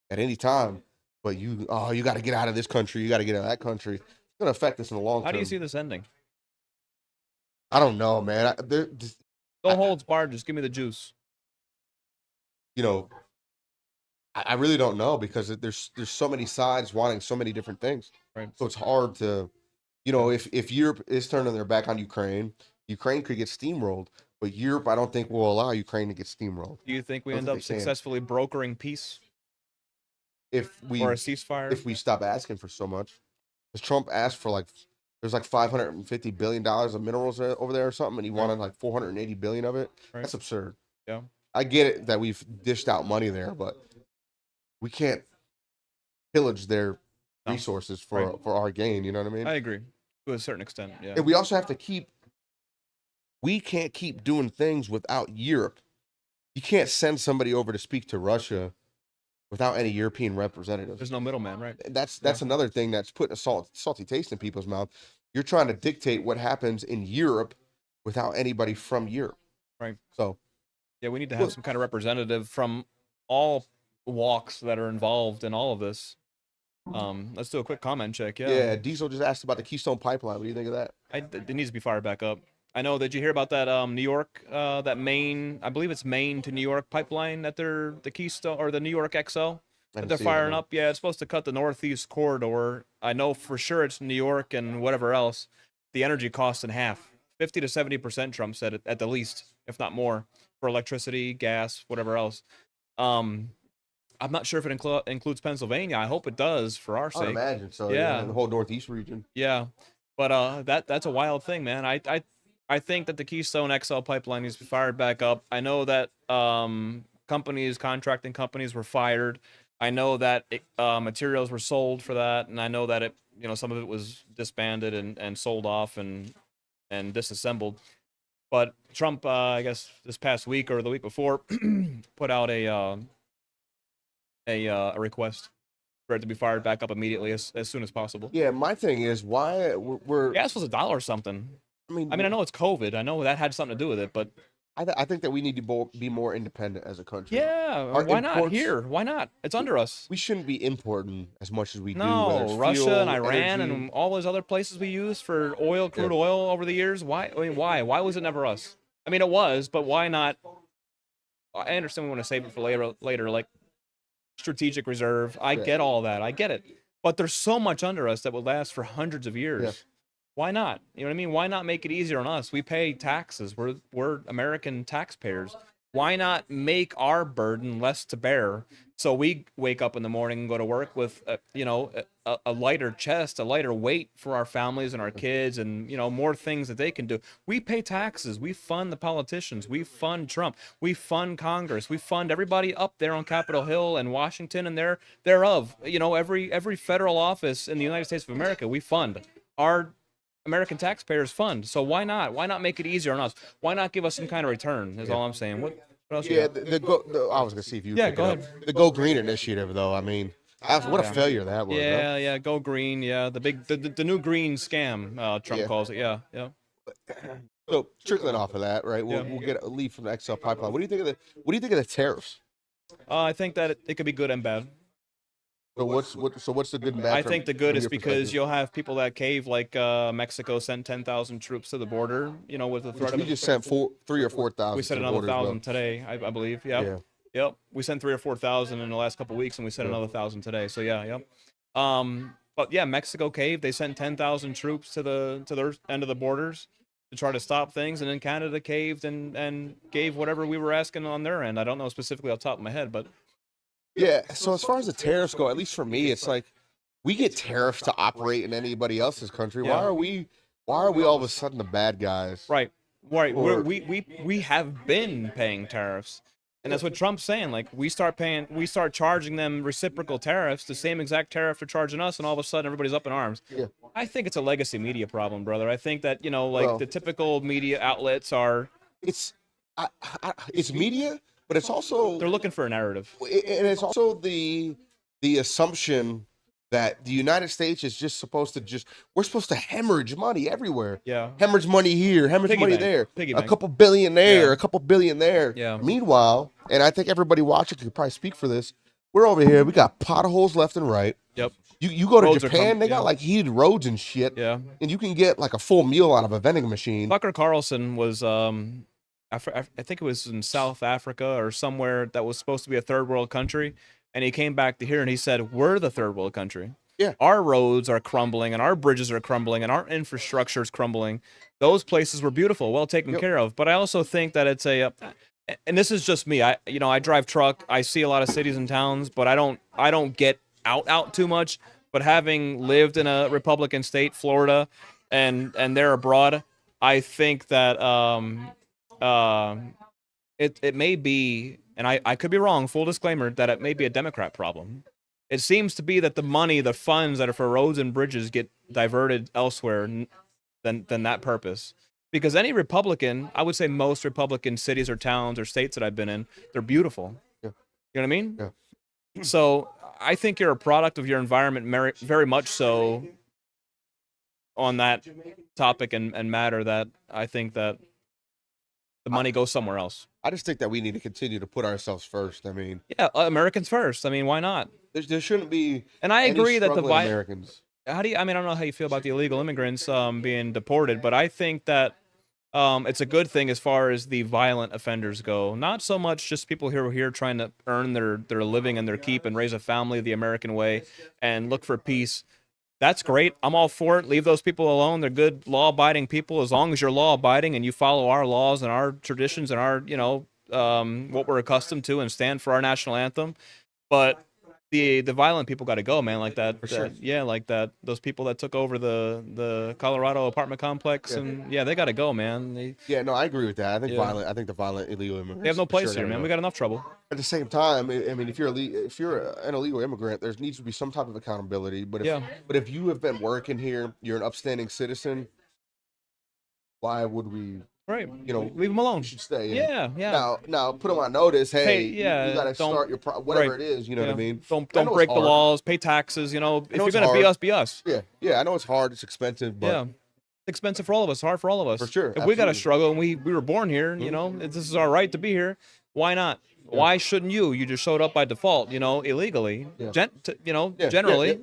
at any time. But you got to get out of this country. You got to get out of that country. It's going to affect us in the long term. How do you see this ending? I don't know, man. No holds barred. Just give me the juice. You know, I really don't know because there's so many sides wanting so many different things. Right. So it's hard to, if Europe is turning their back on Ukraine, Ukraine could get steamrolled. But Europe, I don't think will allow Ukraine to get steamrolled. Do you think we Don't end think up they can. successfully brokering peace If we or a ceasefire? if we stop asking for so much, because Trump asked for there's like $550 billion of minerals over there or something, and he wanted like 480 billion of it. Right. That's absurd. Yeah. I get it that we've dished out money there, but we can't pillage their No. resources for our gain. You know what I mean? I agree to a certain extent. Yeah. And we also have to we can't keep doing things without Europe. You can't send somebody over to speak to Russia without any European representatives. There's no middleman, right? That's another thing that's putting a salty taste in people's mouth. You're trying to dictate what happens in Europe without anybody from Europe. Right. So Yeah, we need to have some kind of representative from all walks that are involved in all of this. Let's do a quick comment check. yeah, Diesel just asked about the Keystone Pipeline. What do you think of that? It needs to be fired back up. I know. Did you hear about that New York, that Maine? I believe it's Maine to New York pipeline that they're the Keystone or the New York XL I that didn't they're see that, firing no. up. Yeah, it's supposed to cut the Northeast corridor. I know for sure it's New York and whatever else. The energy cost in half, 50 to 70%. Trump said at the least, if not more, for electricity, gas, whatever else. I'm not sure if it includes Pennsylvania. I hope it does for our I would sake. imagine so. Yeah. Yeah, the whole Northeast region. Yeah, but that's a wild thing, man. I think that the Keystone XL pipeline needs to be fired back up. I know that contracting companies were fired. I know that materials were sold for that, and I know that some of it was disbanded and sold off and disassembled. But Trump, I guess this past week or the week before, put out a request for it to be fired back up immediately as soon as possible. Yeah, my thing is why we're. Gas was $1 or something. I mean, I know it's COVID. I know that had something to do with it, but I think that we need to be more independent as a country. yeah, Our why not imports- here? Why not? It's under us. We shouldn't be importing as much as we do. whether it's No, Russia fuel, and Iran energy. and all those other places we use for oil, crude oil over the years. Why? I mean, why? Why was it never us? I mean, it was, but why not? I understand we want to save it for later, like strategic reserve. I Yeah. get all that. I get it. But there's so much under us that would last for hundreds of years. Yeah. Why not? You know what I mean? Why not make it easier on us? We pay taxes. We're American taxpayers. Why not make our burden less to bear so we wake up in the morning and go to work with a lighter chest, a lighter weight for our families and our kids, and more things that they can do. We pay taxes. We fund the politicians. We fund Trump. We fund Congress. We fund everybody up there on Capitol Hill and Washington and thereof. Every federal office in the United States of America, we fund. Our American taxpayers fund. So why not? Why not make it easier on us? Why not give us some kind of return? Is all I'm saying. What else? You Yeah, got? I was gonna see if you. Yeah, pick go it up. The Go Green initiative, though. I mean, what a failure that was. Yeah, yeah. Go green. Yeah, the new green scam. Trump Yeah. calls it. Yeah, yeah. So trickling off of that, right? Yeah. We'll get a lead from the XL pipeline. What do you think of the tariffs? I think that it could be good and bad. So what's the good and bad? I think the good from is your because perspective? you'll have people that cave, like Mexico sent 10,000 troops to the border. With the Which threat we of just sent 3,000 or 4,000. we sent another 1,000 today, I believe. Yep. Yeah. Yep. We sent 3,000 or 4,000 in the last couple of weeks, and we sent another 1,000 today. So yeah, yep. But yeah, Mexico caved. They sent 10,000 troops to their end of the borders to try to stop things, and then Canada caved and gave whatever we were asking on their end. I don't know specifically off the top of my head, but Yeah. So as far as the tariffs go, at least for me, it's like we get tariffs to operate in anybody else's country. Yeah. Why are we all of a sudden the bad guys? right. Or- We have been paying tariffs. And that's what Trump's saying. Like, we start charging them reciprocal tariffs, the same exact tariff they're charging us, and all of a sudden everybody's up in arms. Yeah. I think it's a legacy media problem, brother. I think that, Well- the typical media outlets It's it's media, but it's also they're looking for a narrative. and it's also the the assumption that the United States is just supposed to we're supposed to hemorrhage money everywhere. Yeah. Hemorrhage money here, hemorrhage Piggy money bank, there. piggy A bank. couple billion there, Yeah. a couple billion there. Yeah. Meanwhile, and I think everybody watching could probably speak for this, we're over here, we got potholes left and right. Yep. You go to Roads are Japan, they got yeah. like heated roads and shit. Yeah. And you can get like a full meal out of a vending machine. Tucker Carlson was I think it was in South Africa or somewhere that was supposed to be a third world country, and he came back to here and he said, "We're the third world country. Yeah. Our roads are crumbling and our bridges are crumbling and our infrastructure is crumbling. Those places were beautiful, well taken Yep. care of." But I also think that it's and this is just me. I drive truck. I see a lot of cities and towns, but I don't get out too much. But having lived in a Republican state, Florida, and they're abroad, I think that it may be, and I could be wrong, full disclaimer, that it may be a Democrat problem. It seems to be that the money, the funds that are for roads and bridges get diverted elsewhere than that purpose. Because any Republican, I would say most Republican cities or towns or states that I've been in, they're beautiful. Yeah. You know what I mean? Yeah. So I think you're a product of your environment, very much so on that topic and matter, that I think that the money goes somewhere else. I just think that we need to continue to put ourselves first. I mean, Yeah, Americans first. I mean, why not? there shouldn't be. And I any agree that the struggling Americans. I don't know how you feel about the illegal immigrants being deported, but I think that it's a good thing as far as the violent offenders go. Not so much just people who are here trying to earn their living and their keep and raise a family the American way and look for peace. That's great. I'm all for it. Leave those people alone. They're good, law-abiding people. As long as you're law-abiding and you follow our laws and our traditions and our, what we're accustomed to and stand for our national anthem. But the violent people got to go, man. Like that. For sure. Like that. Those people that took over the Colorado apartment complex, Yeah. And they got to go, man. Yeah, no, I agree with that. I think Yeah. I think the violent illegal immigrants. They have no for place sure here, gotta man. go. We got enough trouble. At the same time, I mean, if you're an illegal immigrant, there needs to be some type of accountability. But if you have been working here, you're an upstanding citizen. Why would we? Right. Leave Leave them alone. You should stay. In. Yeah. Now, put them on notice. Hey, you got to don't- start your whatever right. it is. You know what I mean? Don't I know break it's the hard. laws. Pay taxes. If know you're it's gonna be hard. us, be us. Yeah. I know it's hard. It's expensive, but Yeah. It's expensive for all of us. Hard for all of us. For sure, If we got to absolutely. struggle and we were born here, this is our right to be here. Why not? Why shouldn't you? You just showed up by default, illegally. Yeah. Generally,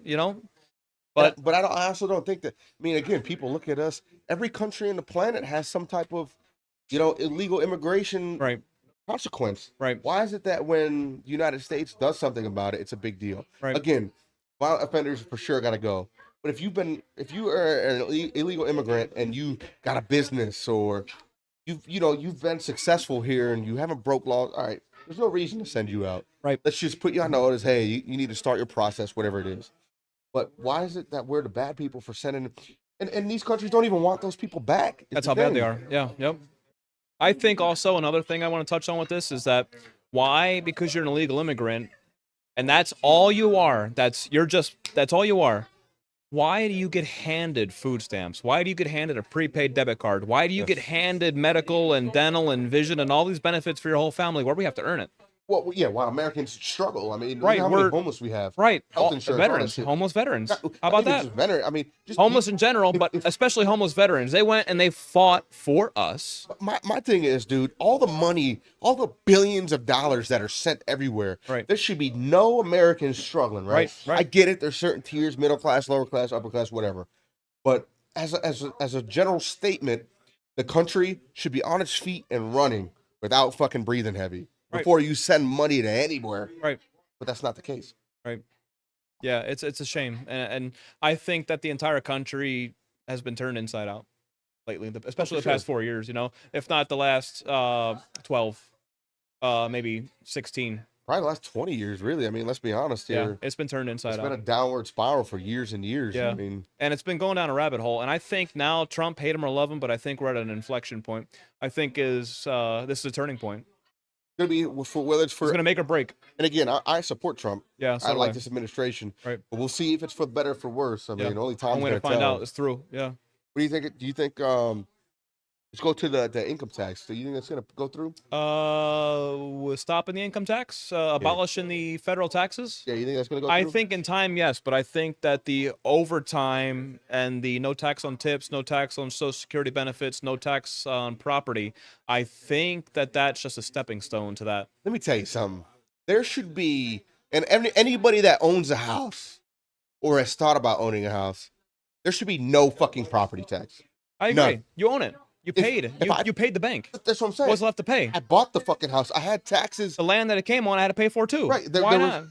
But but I also don't think that. I mean, again, people look at us. Every country on the planet has some type of, illegal immigration right, consequence. right, Why is it that when the United States does something about it, it's a big deal? right. Again, violent offenders for sure got to go. But if you are an illegal immigrant and you got a business or you've been successful here and you haven't broke laws, all right, there's no reason to send you out. Right. Let's just put you on notice. Hey, you need to start your process, whatever it is. But why is it that we're the bad people for sending? And these countries don't even want those people back. That's how bad they are. Yeah, yep. I think also another thing I want to touch on with this is that why? Because you're an illegal immigrant, and that's all you are. That's all you are. Why do you get handed food stamps? Why do you get handed a prepaid debit card? Why do you get handed medical and dental and vision and all these benefits for your whole family where we have to earn it? Well, yeah, while Americans struggle. I mean, Right, look how many we're- homeless we have. Right. Health insurance, all that Veterans, shit. homeless veterans. Not- How not about even that? just veteran. I mean, just Homeless in general, but especially homeless veterans. They went and they fought for us. My thing is, dude, all the money, all the billions of dollars that are sent everywhere, Right. there should be no Americans struggling, right? Right. I get it. There's certain tiers, middle class, lower class, upper class, whatever. But as a general statement, the country should be on its feet and running without fucking breathing heavy Right. before you send money to anywhere. Right. But that's not the case. Yeah, it's a shame, and I think that the entire country has been turned inside out lately, especially the sure. past 4 years. If not the last 12, maybe 16. Probably the last 20 years, really. I mean, let's be honest Yeah, here. it's been turned inside It's out. been a downward spiral for years and years. Yeah. I mean, And it's been going down a rabbit hole. And I think now Trump, hate him or love him, but I think we're at an inflection point. I think this is a turning point. gonna be for whether it's It's for going to make or break. and again, I support Trump. Yeah, so I do like this administration. Right. But we'll see if it's for better or for worse. I Yeah. mean, only time's Only gonna to find tell. out is through. Yeah. What do you think? Do you think Let's go to the income tax. Do you think that's gonna go through? Was stopping the income tax, abolishing the federal taxes. Yeah, you think that's gonna go I through? think in time, yes, but I think that the overtime and the no tax on tips, no tax on Social Security benefits, no tax on property, I think that that's just a stepping stone to that. Let me tell you something. There should be, and anybody that owns a house or has thought about owning a house, there should be no fucking property tax. I None. agree. You own it. You If- paid. if I- You paid the bank. That's what I'm saying. What's left to pay? I bought the fucking house. I had taxes. The land that it came on, I had to pay for too. Right, there Why was- not?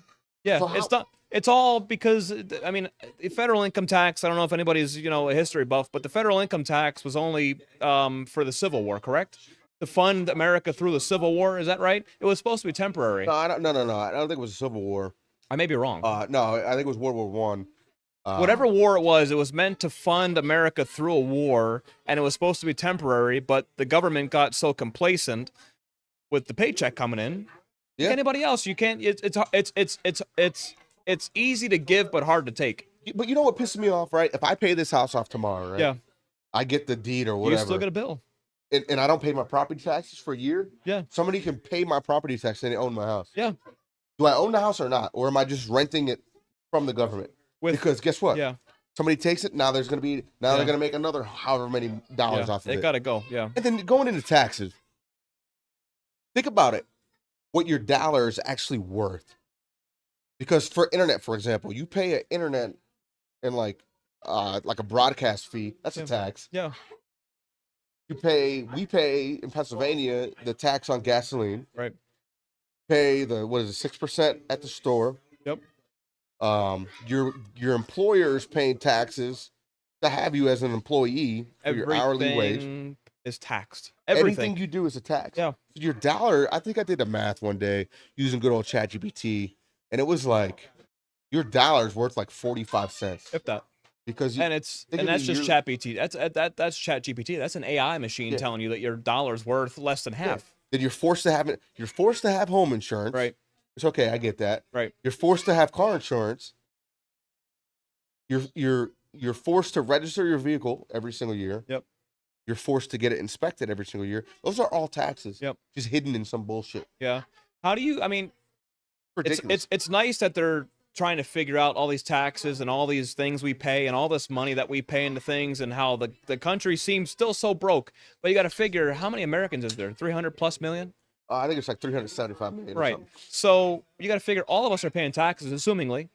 Yeah, So it's how- not. It's all because I mean, the federal income tax. I don't know if anybody's a history buff, but the federal income tax was only for the Civil War, correct? To fund America through the Civil War, is that right? It was supposed to be temporary. No, I don't. No. I don't think it was a civil war. I may be wrong. No, I think it was World War One. Whatever war it was meant to fund America through a war, and it was supposed to be temporary. But the government got so complacent with the paycheck coming in. Yeah. Anybody else, you can't. It's easy to give, but hard to take. But you know what pisses me off, right? If I pay this house off tomorrow, right? Yeah, I get the deed or you whatever, still get a bill. and I don't pay my property taxes for a year. Yeah. Somebody can pay my property tax and they own my house. Yeah. Do I own the house or not, or am I just renting it from the government? With Because guess what? yeah, Somebody takes it. Now there's gonna be Yeah. they're gonna make another however many dollars yeah, off of it it. gotta go. Yeah, And then going into taxes, think about it. What your dollar is actually worth. Because for internet, for example, you pay an internet and like a broadcast fee. That's a Yeah. tax. yeah, We pay in Pennsylvania the tax on gasoline. right. Pay the 6% at the store. Yep. Your employer is paying taxes to have you as an employee for your hourly wage. Everything is taxed. Anything Everything. you do is a tax. Yeah. Your dollar, I think I did the math one day using good old ChatGPT, and it was like your dollar's worth like 45 cents If that. because you, And it's think and of that's the just year- ChatGPT. That's ChatGPT. That's an AI machine Yeah. telling you that your dollar's worth less than half. then you're forced to have it. You're forced to have home insurance. Right. It's okay. I get that. Right. You're forced to have car insurance. You're forced to register your vehicle every single year. Yep. You're forced to get it inspected every single year. Those are all taxes. Yep. Just hidden in some bullshit. Yeah. How do you? I mean, Ridiculous. it's nice that they're trying to figure out all these taxes and all these things we pay and all this money that we pay into things and how the country seems still so broke. But you got to figure how many Americans is there? 300 plus million. I think it's like 375 million. Or Right. something. So you got to figure all of us are paying taxes, assumingly.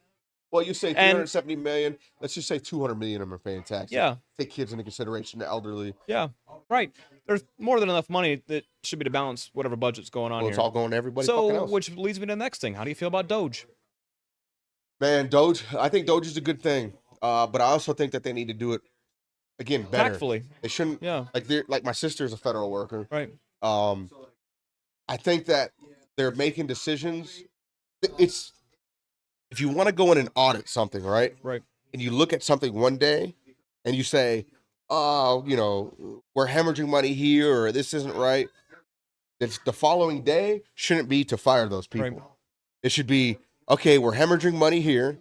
Well, you say And- 370 million. Let's just say 200 million of them are paying taxes. Yeah. Take kids into consideration, the elderly. Yeah. Right. There's more than enough money that should be to balance whatever budget's going on Well, it's here. all going to everybody. fucking So, else. which leads me to the next thing. How do you feel about Doge? Man, Doge. I think Doge is a good thing, but I also think that they need to do it again better. Tactfully. They shouldn't. Yeah. Like my sister is a federal worker. Right. I think that they're making decisions. It's if you want to go in and audit something, right? Right. And you look at something one day, and you say, "Oh, we're hemorrhaging money here, or this isn't right." It's the following day shouldn't be to fire those people. Right. It should be, okay, we're hemorrhaging money here.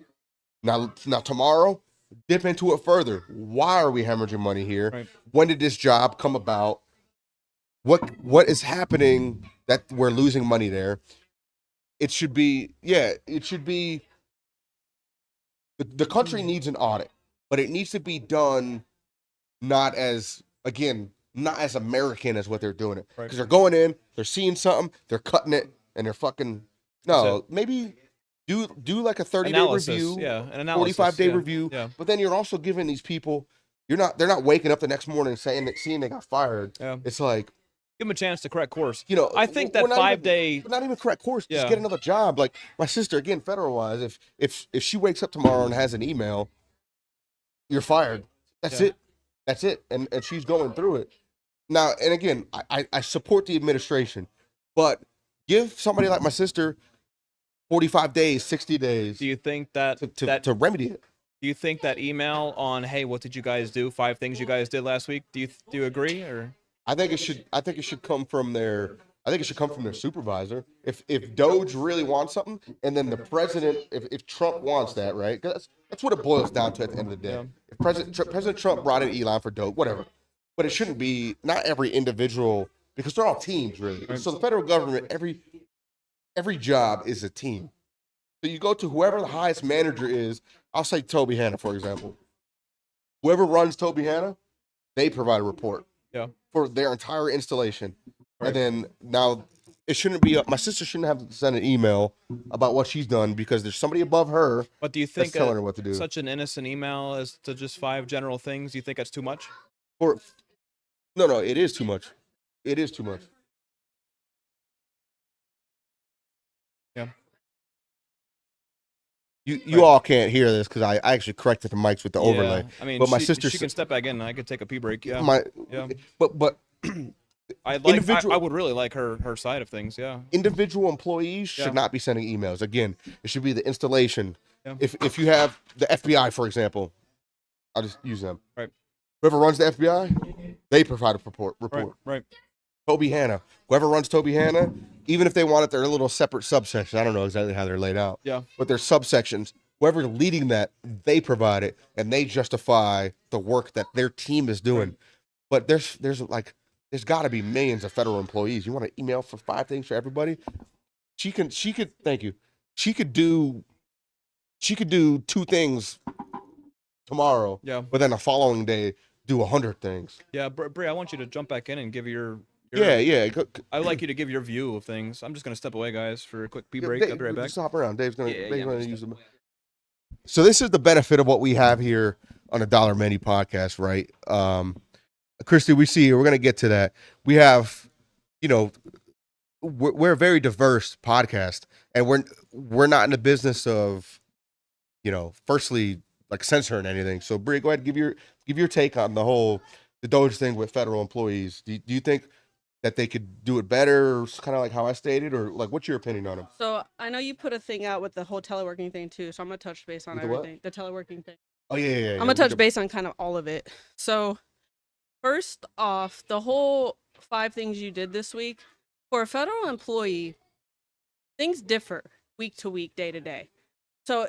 Now tomorrow, dip into it further. Why are we hemorrhaging money here? Right. When did this job come about? What is happening that we're losing money there? It should be, the country needs an audit, but it needs to be done not as American as what they're doing it. Right. Because they're going in, they're seeing something, they're cutting it, and they're fucking no. That's Maybe do like a 30-day Analysis. review, Yeah. An analysis. 45-day yeah. review. Yeah. But then you're also giving these people, they're not waking up the next morning seeing they got fired. Yeah. It's like, Give them a chance to correct course. I think we're that not 5 even- day. but not even correct course. Just Yeah. get another job. Like my sister, again, federal wise, if she wakes up tomorrow and has an email, you're fired. That's Yeah. it. That's it. And she's going through it. Now, and again, I support the administration, but give somebody like my sister 45 days, 60 days Do you think that to remedy it. do you think that email on, hey, what did you guys do? 5 things you guys did last week. Do you agree or? I think it should come from their supervisor. If Doge really wants something, and then the president, if Trump wants that, right? 'Cause that's what it boils down to at the end of the day. Yeah. If President Trump brought in Elon for Doge, whatever. but it shouldn't be not every individual because they're all teams really. Right. So the federal government, every job is a team. So you go to whoever the highest manager is. I'll say Toby Hanna, for example. Whoever runs Toby Hanna, they provide a report Yeah. for their entire installation. Right. And then now it shouldn't be my sister shouldn't have to send an email about what she's done because there's somebody above her But do you that's think telling her what to do. such an innocent email as to just 5 general things? Do you think that's too much? No, it is too much. It is too much. Yeah. You all can't hear this because I actually corrected the mics with the overlay. Yeah. I mean, But my she sister can step back in and I could take a pee break. Yeah. Yeah. But I would really like her side of things. Yeah. individual employees should Yeah. not be sending emails. Again, it should be the installation. Yeah. If you have the FBI, for example, I'll just use them. Right. Whoever runs the FBI, they provide a report. Right. Toby Hanna, whoever runs Toby Hanna, even if they want it, they're a little separate subsection. I don't know exactly how they're laid out. Yeah. But they're subsections. Whoever's leading that, they provide it and they justify the work that their team is doing. But there's got to be millions of federal employees. You want to email for 5 things for everybody? She could thank you. She could do 2 things tomorrow, Yeah. but then the following day do 100 things. Yeah. Brie, I want you to jump back in and give your Yeah. I would like you to give your view of things. I'm just gonna step away, guys, for a quick pee break. Dave, I'll be right back. just hop around. Dave's gonna Yeah, Dave's I'm gonna just use stepping them. away. So this is the benefit of what we have here on a Dollar Menu podcast, right? Christy, we see you. We're gonna get to that. We have, we're a very diverse podcast, and we're not in the business of, firstly like censoring anything. So Brie, go ahead, give your take on the Doge thing with federal employees. Do you think that they could do it better, kind of like how I stated, or like what's your opinion on them? So I know you put a thing out with the whole teleworking thing too, so I'm gonna touch base on With the what? everything. The teleworking thing. Oh yeah. I'm gonna touch base on kind of all of it. So first off, the whole 5 things you did this week for a federal employee, things differ week to week, day to day. So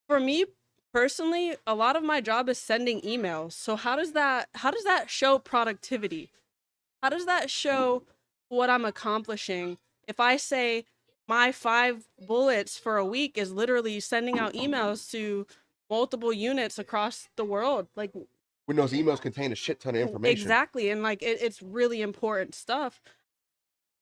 for me personally, a lot of my job is sending emails. So how does that show productivity? How does that show what I'm accomplishing if I say my 5 bullets for a week is literally sending out emails to multiple units across the world? Like, when those emails contain a shit ton of information. exactly, and like it's really important stuff.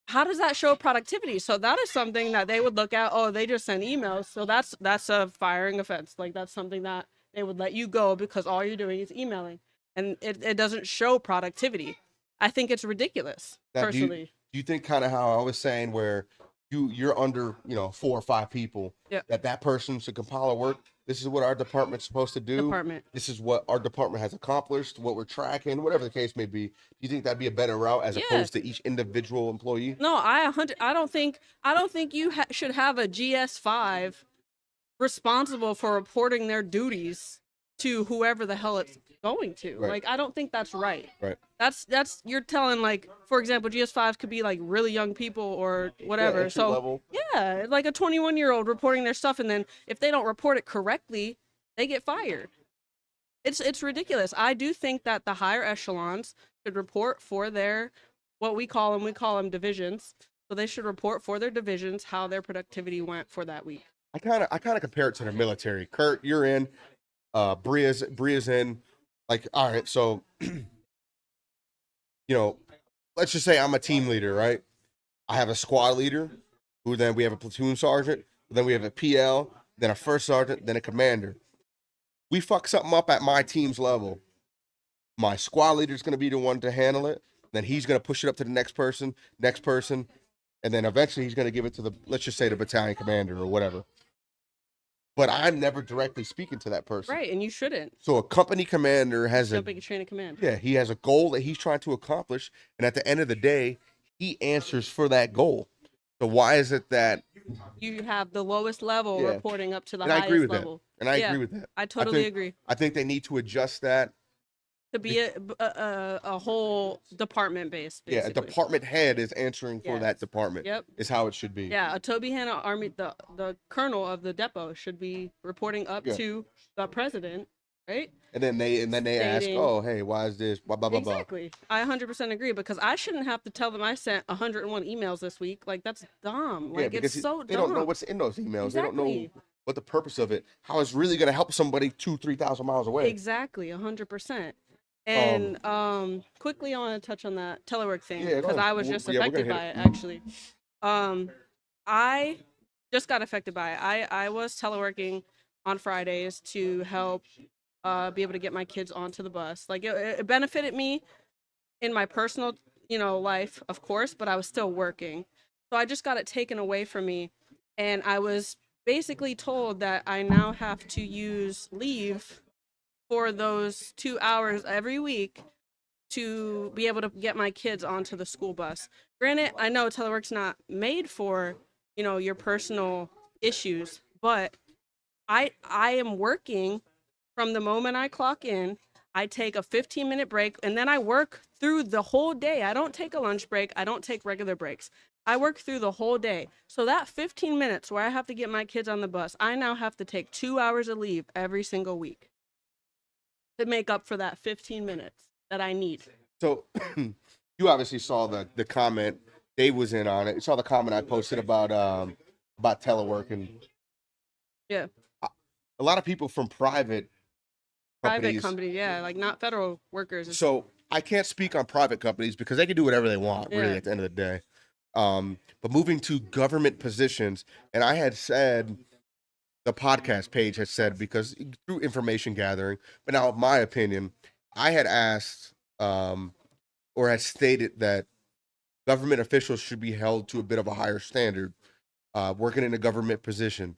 How does that show productivity? So that is something that they would look at. Oh, they just send emails, so that's a firing offense. Like, that's something that they would let you go because all you're doing is emailing, and it doesn't show productivity. I think it's ridiculous, Now, personally. Do you think kind of how I was saying where you're under 4 or 5 people, Yep. that person should compile a work? This is what our department's supposed to do. Department. This is what our department has accomplished, what we're tracking, whatever the case may be. Do you think that'd be a better route as Yeah. opposed to each individual employee? No, I don't think you should have a GS5 responsible for reporting their duties to whoever the hell it's going to. Right. Like, I don't think that's right. Right. That's you're telling, like, for example, GS5s could be like really young people or whatever. Yeah, entry So level. yeah, like a 21-year-old reporting their stuff, and then if they don't report it correctly, they get fired. It's ridiculous. I do think that the higher echelons should report for their, what we call them divisions. So they should report for their divisions how their productivity went for that week. I kind of compare it to the military. Kurt, you're in. Bria's in. Like, all right, so let's just say I'm a team leader, right? I have a squad leader, who then we have a platoon sergeant, then we have a PL, then a first sergeant, then a commander. We fuck something up at my team's level. My squad leader is going to be the one to handle it. Then he's going to push it up to the next person, and then eventually he's going to give it to let's just say the battalion commander or whatever. But I'm never directly speaking to that person. Right, and you shouldn't. So a company commander has Jumping a chain of command. he has a goal that he's trying to accomplish, and at the end of the day, he answers for that goal. So why is it that? You have the lowest level Yeah. reporting up to the And I highest agree with level. that. And I Yeah. agree with that. I totally think- agree. I think they need to adjust that. To be a whole department base, Yeah, a basically. department head is answering for that Yes. department. Yep. Is how it should be. Yeah, a Toby Hanna Army, the colonel of the depot should be reporting up Yeah. to the president, right? and then they ask, Stating- oh, hey, why is this? Blah blah blah blah. Exactly. I 100% agree because I shouldn't have to tell them I sent 101 emails this week. Like that's dumb. Like because it's so they dumb. don't know what's in those emails. They don't know Exactly. what the purpose of it, how it's really going to help somebody 2,000-3,000 miles away. Exactly, 100%. And quickly I want to touch on that telework thing Yeah, go because ahead. I was We're just gonna affected hit by it. it actually. I just got affected by it. I was teleworking on Fridays to help be able to get my kids onto the bus. Like it benefited me in my personal, life, of course, but I was still working. So I just got it taken away from me and I was basically told that I now have to use leave for those 2 hours every week to be able to get my kids onto the school bus. Granted, I know telework's not made for, your personal issues, but I am working from the moment I clock in. I take a 15-minute break and then I work through the whole day. I don't take a lunch break. I don't take regular breaks. I work through the whole day. So that 15 minutes where I have to get my kids on the bus, I now have to take 2 hours of leave every single week to make up for that 15 minutes that I need. So you obviously saw the comment. Dave was in on it. You saw the comment I posted about telework, and Yeah. a lot of people from private Private companies. company, yeah, like not federal workers. It's- So I can't speak on private companies because they can do whatever they want, really, Yeah. at the end of the day. But moving to government positions, and I had said, the podcast page had said, because through information gathering, but now my opinion, I had asked or had stated that government officials should be held to a bit of a higher standard working in a government position.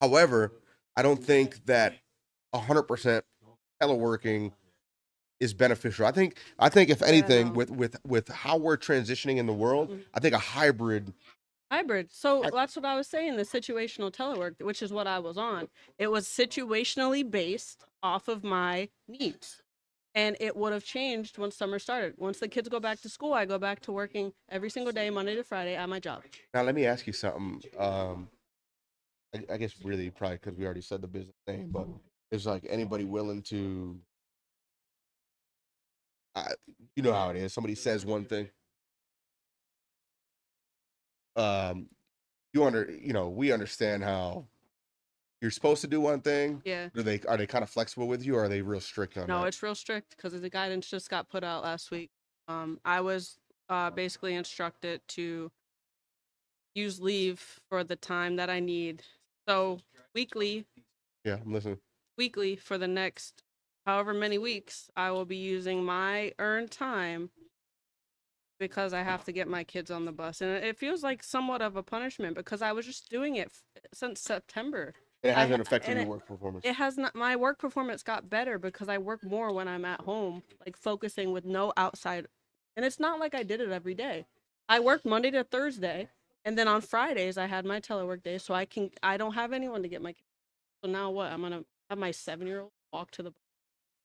However, I don't think that 100% teleworking is beneficial. I think if anything, no. with how we're transitioning in the world, Mhm. I think a hybrid. So I- that's what I was saying, the situational telework, which is what I was on. It was situationally based off of my needs. And it would have changed once summer started. Once the kids go back to school, I go back to working every single day, Monday to Friday, at my job. Now let me ask you something. I guess really probably because we already said the business name, but is like anybody willing to? You know how it is. Somebody says one thing. We understand how you're supposed to do one thing. Yeah. Are they kind of flexible with you, or are they real strict on No, that? it's real strict because the guidance just got put out last week. I was basically instructed to use leave for the time that I need. So weekly Yeah, I'm listening. for the next however many weeks, I will be using my earned time because I have to get my kids on the bus. And it feels like somewhat of a punishment because I was just doing it since September. It I hasn't ha- affected and your it- work performance. It has not. My work performance got better because I work more when I'm at home, like focusing with no outside. And it's not like I did it every day. I worked Monday to Thursday, and then on Fridays I had my telework day, so I don't have anyone to get my kids. So now what? I'm gonna have my 7-year-old walk to the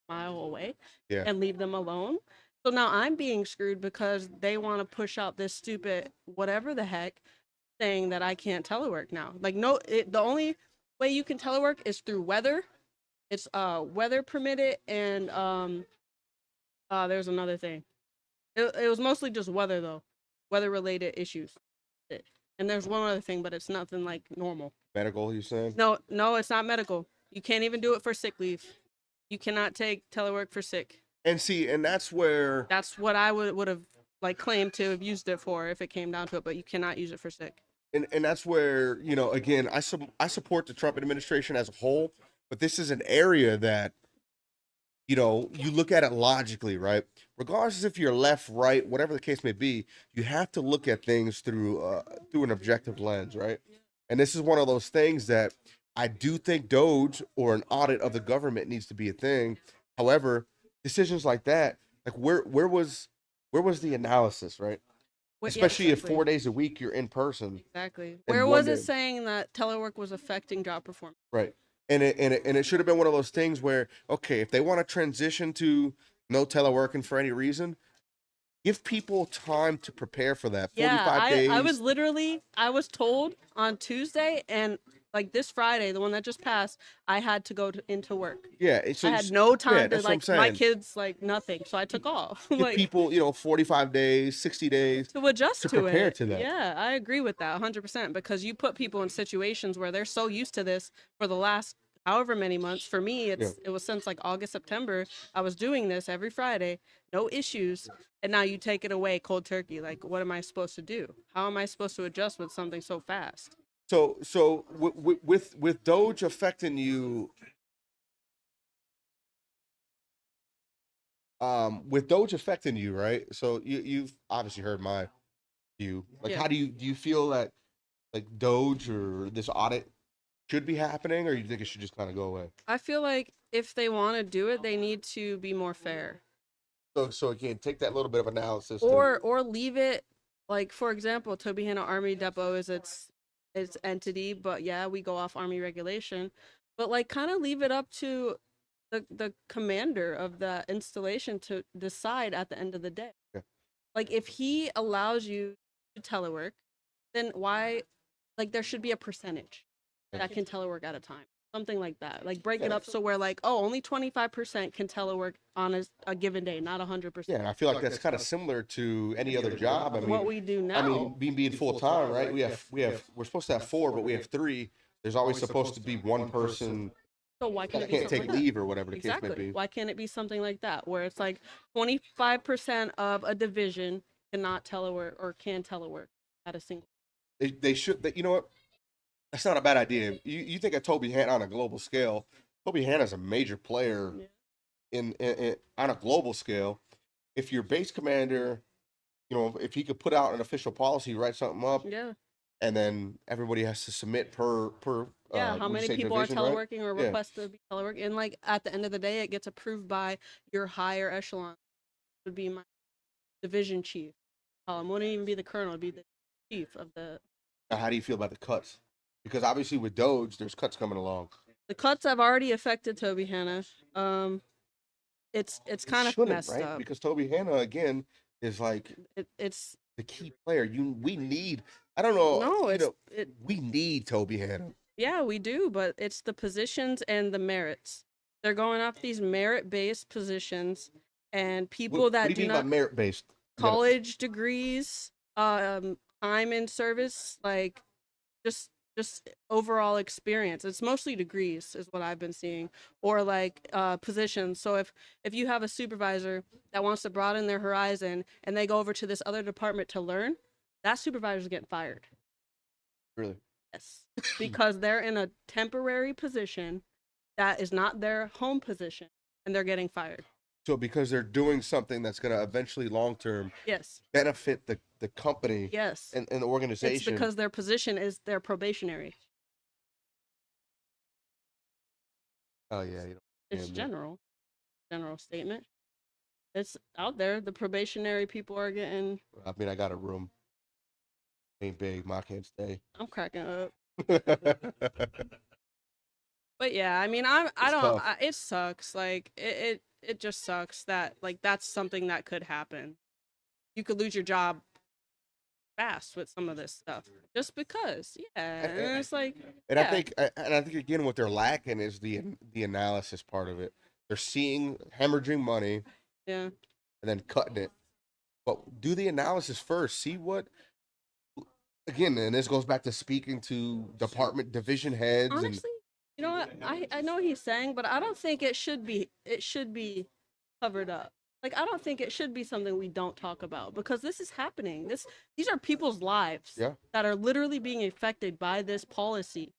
mile away Yeah. and leave them alone. So now I'm being screwed because they want to push out this stupid whatever the heck saying that I can't telework now. Like no, the only way you can telework is through weather. It's weather permitted and there's another thing. It was mostly just weather though. Weather related issues. And there's one other thing, but it's nothing like normal. Medical, you said? No, it's not medical. You can't even do it for sick leave. You cannot take telework for sick. And see, and that's where That's what I would have like claimed to have used it for if it came down to it, but you cannot use it for sick. and that's where, again, I support the Trump administration as a whole, but this is an area that you look at it logically, right? Regardless if you're left, right, whatever the case may be, you have to look at things through an objective lens, right? And this is one of those things that I do think Doge or an audit of the government needs to be a thing. However, decisions like that, like where was the analysis, right? Especially if 4 days a week you're in person, Exactly. and Where one was it day- saying that telework was affecting job performance? right? And it should have been one of those things where, okay, if they want to transition to no teleworking for any reason, give people time to prepare for that. 45 days. I was told on Tuesday, and like this Friday, the one that just passed, I had to go into work. Yeah, so I had no time to that's what I'm like my saying. kids like nothing, so I took off Give like people, 45 days, 60 days to adjust to to prepare it. to that. Yeah, I agree with that 100% because you put people in situations where they're so used to this for the last however many months. For me, it was since like August, September. I was doing this every Friday, no issues, and now you take it away cold turkey. Like, what am I supposed to do? How am I supposed to adjust with something so fast? So with Doge affecting you, right? So you've obviously heard my view. Like, Yeah. how do you feel that like Doge or this audit should be happening, or you think it should just kind of go away? I feel like if they want to do it, they need to be more fair. So again, take that little bit of analysis. Or leave it like, for example, Toby Hanna Army Depot is its entity, but yeah, we go off Army regulation, but like kind of leave it up to the commander of the installation to decide at the end of the day. Yeah. Like if he allows you to telework, then why, like there should be a percentage that can telework at a time. Something like that. Like break it up so we're like, oh, only 25% can telework on a given day, not 100%. Yeah, and I feel like that's kind of similar to any other job. I mean, what we do now. being full time, right? We're supposed to have 4, but we have 3. There's always supposed to be one person So why can't that it be can't something take like that? leave or whatever the case may Exactly. be. Why can't it be something like that where it's like 25% of a division cannot telework or can telework at a single. They should. You know what? That's not a bad idea. You think of Toby Hanna on a global scale? Toby Hanna is a major player Yeah. in on a global scale. If your base commander, if he could put out an official policy, write something up, Yeah. and then everybody has to submit per. Yeah, how would you many say people are division, right? teleworking or Yeah. request to be teleworking? And like at the end of the day, it gets approved by your higher echelon. Would be my division chief. Wouldn't even be the colonel, it'd be the chief of the. Now, how do you feel about the cuts? Because obviously with Doge, there's cuts coming along. The cuts have already affected Toby Hanna. It's kind of Shouldn't, messed right? up. Because Toby Hanna again is like It's the key player. We need. I don't know. no, we need Toby Hanna. yeah, we do, but it's the positions and the merits. They're going off these merit-based positions, and people What that do you do mean by not merit based? college degrees, time in service, like just overall experience. It's mostly degrees is what I've been seeing, or like positions. So if you have a supervisor that wants to broaden their horizon and they go over to this other department to learn, that supervisor's getting fired. Really? Yes, because they're in a temporary position that is not their home position, and they're getting fired. So because they're doing something that's going to eventually long term Yes, benefit the company yes. and the It's organization. because their position is their probationary. Oh yeah, It's Yeah, man. general statement. It's out there. The probationary people are getting. I mean, I got a room. Ain't big. Ma can't stay. I'm cracking up. It's But yeah, I mean, I don't. tough. It sucks. Like it just sucks that like that's something that could happen. You could lose your job fast with some of this stuff just because. Yeah, and it's like And yeah. I think again, what they're lacking is the analysis part of it. They're seeing hemorrhaging money Yeah. and then cutting it. But do the analysis first. See what. Again, and this goes back to speaking to department division heads and Honestly, you know what? I know what he's saying, but I don't think it should be covered up. Like I don't think it should be something we don't talk about because this is happening. These are people's lives Yeah. that are literally being affected by this policy.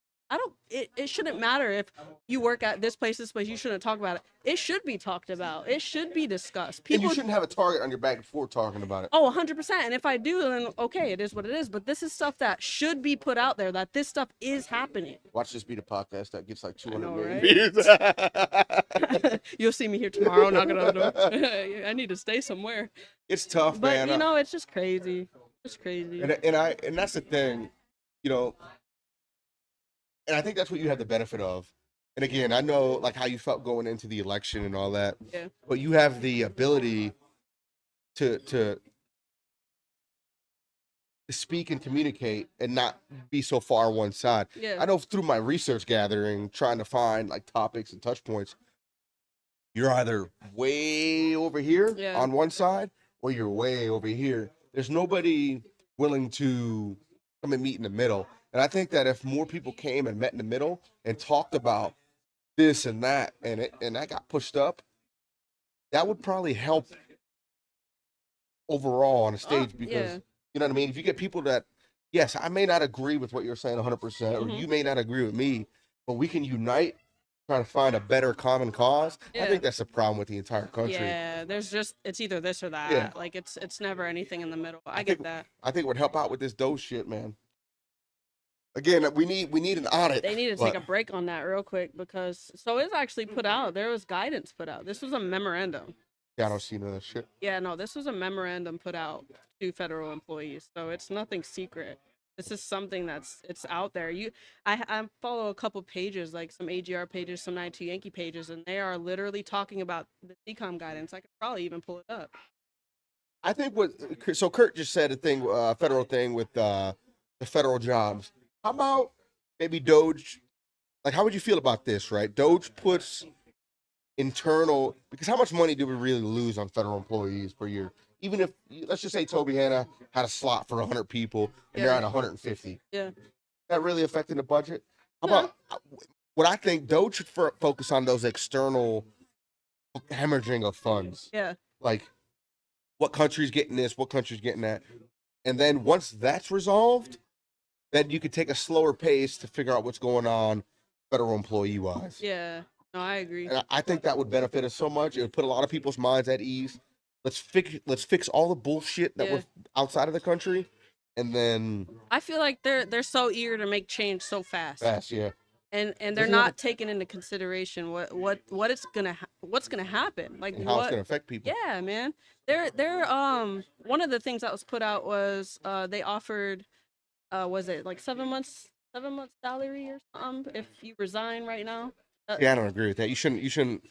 It shouldn't matter if you work at this place, you shouldn't talk about it. It should be talked about. It should be discussed. and People you shouldn't have a target on your back before talking about it. Oh, 100%. And if I do, then okay, it is what it is. But this is stuff that should be put out there, that this stuff is happening. Watch this be the podcast that gets like 200 know, million right? views. You'll see me here tomorrow knocking on the door. I need to stay somewhere. It's tough, But man. you know, it's just crazy. It's crazy. And that's the thing, and I think that's what you have the benefit of. And again, I know like how you felt going into the election and all that, Yeah. but you have the ability to to speak and communicate and not be so far on one side. Yeah. I know through my research gathering, trying to find like topics and touch points, you're either way over here Yeah. on one side or you're way over here. There's nobody willing to come and meet in the middle. And I think that if more people came and met in the middle and talked about this and that, and that got pushed up, that would probably help overall on the stage because yeah. you know what I mean. If you get people that, yes, I may not agree with what you're saying 100%, or Mhm. you may not agree with me, but we can unite, try to find a better common cause. I Yeah. think that's the problem with the entire country. Yeah, there's just it's either this or that. Yeah. Like it's never anything in the middle. I think- get that. I think it would help out with this Doge shit, man. Again, we need an audit. They need to but- take a break on that real quick because so it's actually put out. There was guidance put out. This was a memorandum. Yeah, I don't see none of that shit. Yeah, no, this was a memorandum put out to federal employees. So it's nothing secret. This is something it's out there. I follow a couple pages, like some AGR pages, some 92 Yankee pages, and they are literally talking about the CCOM guidance. I could probably even pull it up. I think so Kurt just said a thing, federal thing with the federal jobs. How about maybe Doge? Like, how would you feel about this, right? Doge puts internal, because how much money do we really lose on federal employees per year? Even if, let's just say Toby Hanna had a slot for 100 people and they're Yeah. at 150. Yeah. That really affecting the budget? How No. about what I think Doge should focus on those external hemorrhaging of funds. Yeah. Like, what country's getting this, what country's getting that. And then once that's resolved, then you could take a slower pace to figure out what's going on federal employee wise. Yeah. No, I agree. And I think that would benefit us so much. It would put a lot of people's minds at ease. Let's fix all the bullshit that Yeah. was outside of the country, and then I feel like they're so eager to make change so fast. fast, yeah. And they're Doesn't not have taking into consideration what's gonna happen. Like And how it's what gonna affect people. Yeah, man. They're one of the things that was put out was they offered was it like 7 months salary or something if you resign right now. Yeah, I don't agree with that. You shouldn't.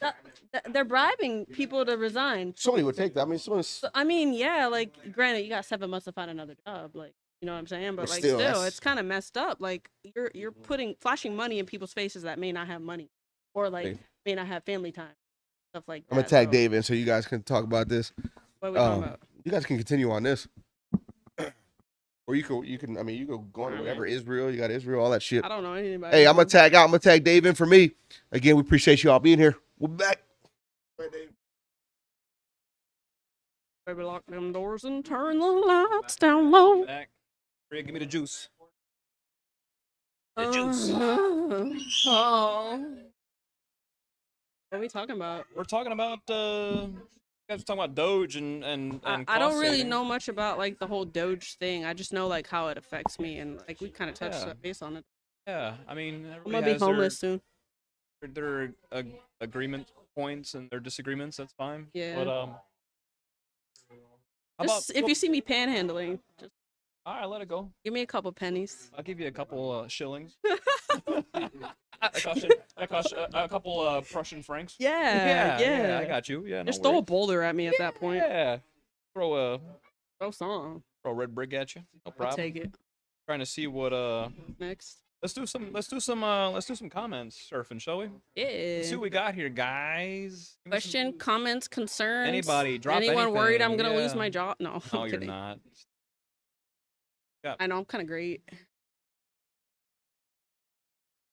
They're bribing people to resign. Somebody would take that. I mean, So, I mean, yeah, like granted you got 7 months to find another job, like you know what I'm saying? But But like still, still, that's- it's kind of messed up. Like you're flashing money in people's faces that may not have money or like Hey. may not have family time, stuff like that. I'm gonna tag so, David so you guys can talk about this. What are we talking Um, about? You guys can continue on this, or you can. I mean, you go on whatever Israel. You got Israel, all that shit. I don't know anything about Hey, it. I'm gonna tag Dave in for me. Again, we appreciate you all being here. We'll be back. Baby, lock them doors and turn the lights down low. Back. Rhea, give me the juice. The juice. Oh. What are we talking about? We're talking about you guys are talking about Doge and I don't cost really saving. know much about like the whole Doge thing. I just know like how it affects me and like we kind of touched Yeah. base on it. Yeah, I mean, I'm everybody gonna be has their- homeless soon. their agreement points and their disagreements. That's fine. Yeah. But how Just, if you see me panhandling, just all right, let it go. give me a couple pennies. I'll give you a couple shillings. that cost a couple Prussian francs. Yeah, I got you. Yeah, no Just throw a worries. boulder at me at that point. Yeah, throw Throw a red brick at you. No I'll problem. take it. Trying to see what Next. let's do some comments surfing, shall we? Let's see Yeah. what we got here, guys. Give me some- Question, comments, concerns. Anybody, drop Anyone worried I'm anything, gonna lose yeah. my job? No, No, I'm you're kidding. not. I know I'm kind of great.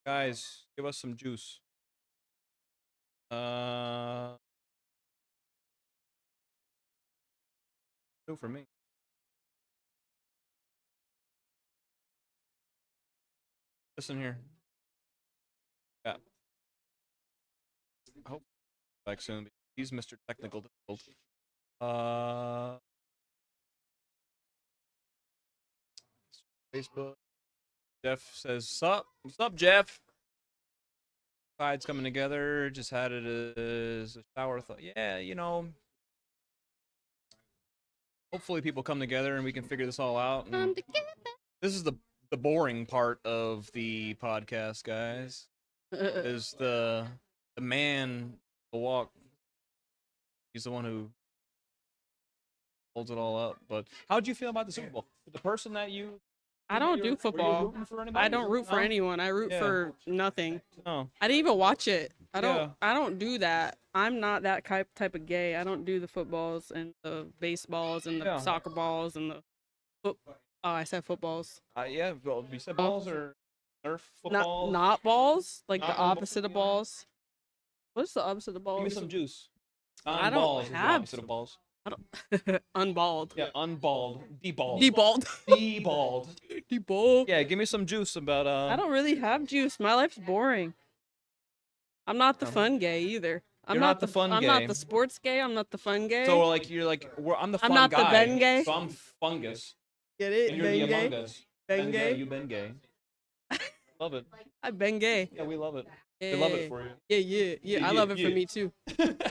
Guys, give us some juice. Two for me. Listen here. Yeah. I hope back soon. He's Mr. Technical Difficulty. Facebook. Jeff says, "Sup? What's up, Jeff?" Sides coming together. Just had it as a shower thought. Yeah, you know. Hopefully, people come together and we can figure this all out. and This is the boring part of the podcast, guys. Is the man the walk. He's the one who holds it all up. But how'd you feel about the Super Bowl? The person that you I don't were do you football. rooting for anybody? I don't root for No? anyone. I root Yeah. for nothing. No. I didn't even watch it. Yeah. I don't do that. I'm not that type of gay. I don't do the footballs and the baseballs and the Yeah. soccer balls and the foot. Oh, I said footballs. Yeah. Well, you said balls or Nerf Not football? not balls. Like Not the on balls, opposite of yeah. balls. What's the opposite of balls? Give me some juice. I don't Unballs is the have opposite of balls. I don't. Unballed. Yeah, unballed. Deballed. Deballed. Deballed. Deballed. Yeah, give me some juice about I don't really have juice. My life's boring. I'm not the fun gay either. I'm You're not the fun I'm gay. not the sports gay. I'm not the fun gay. So like I'm the fun I'm not the guy. Ben gay. So I'm fungus. Get it? And you're the Ben gay. Among Us. Ben gay. You've been gay. Love it. I've been gay. Yeah, we love it. Yeah. We love it for you. Yeah. Yeah, I love it yeah. for me too.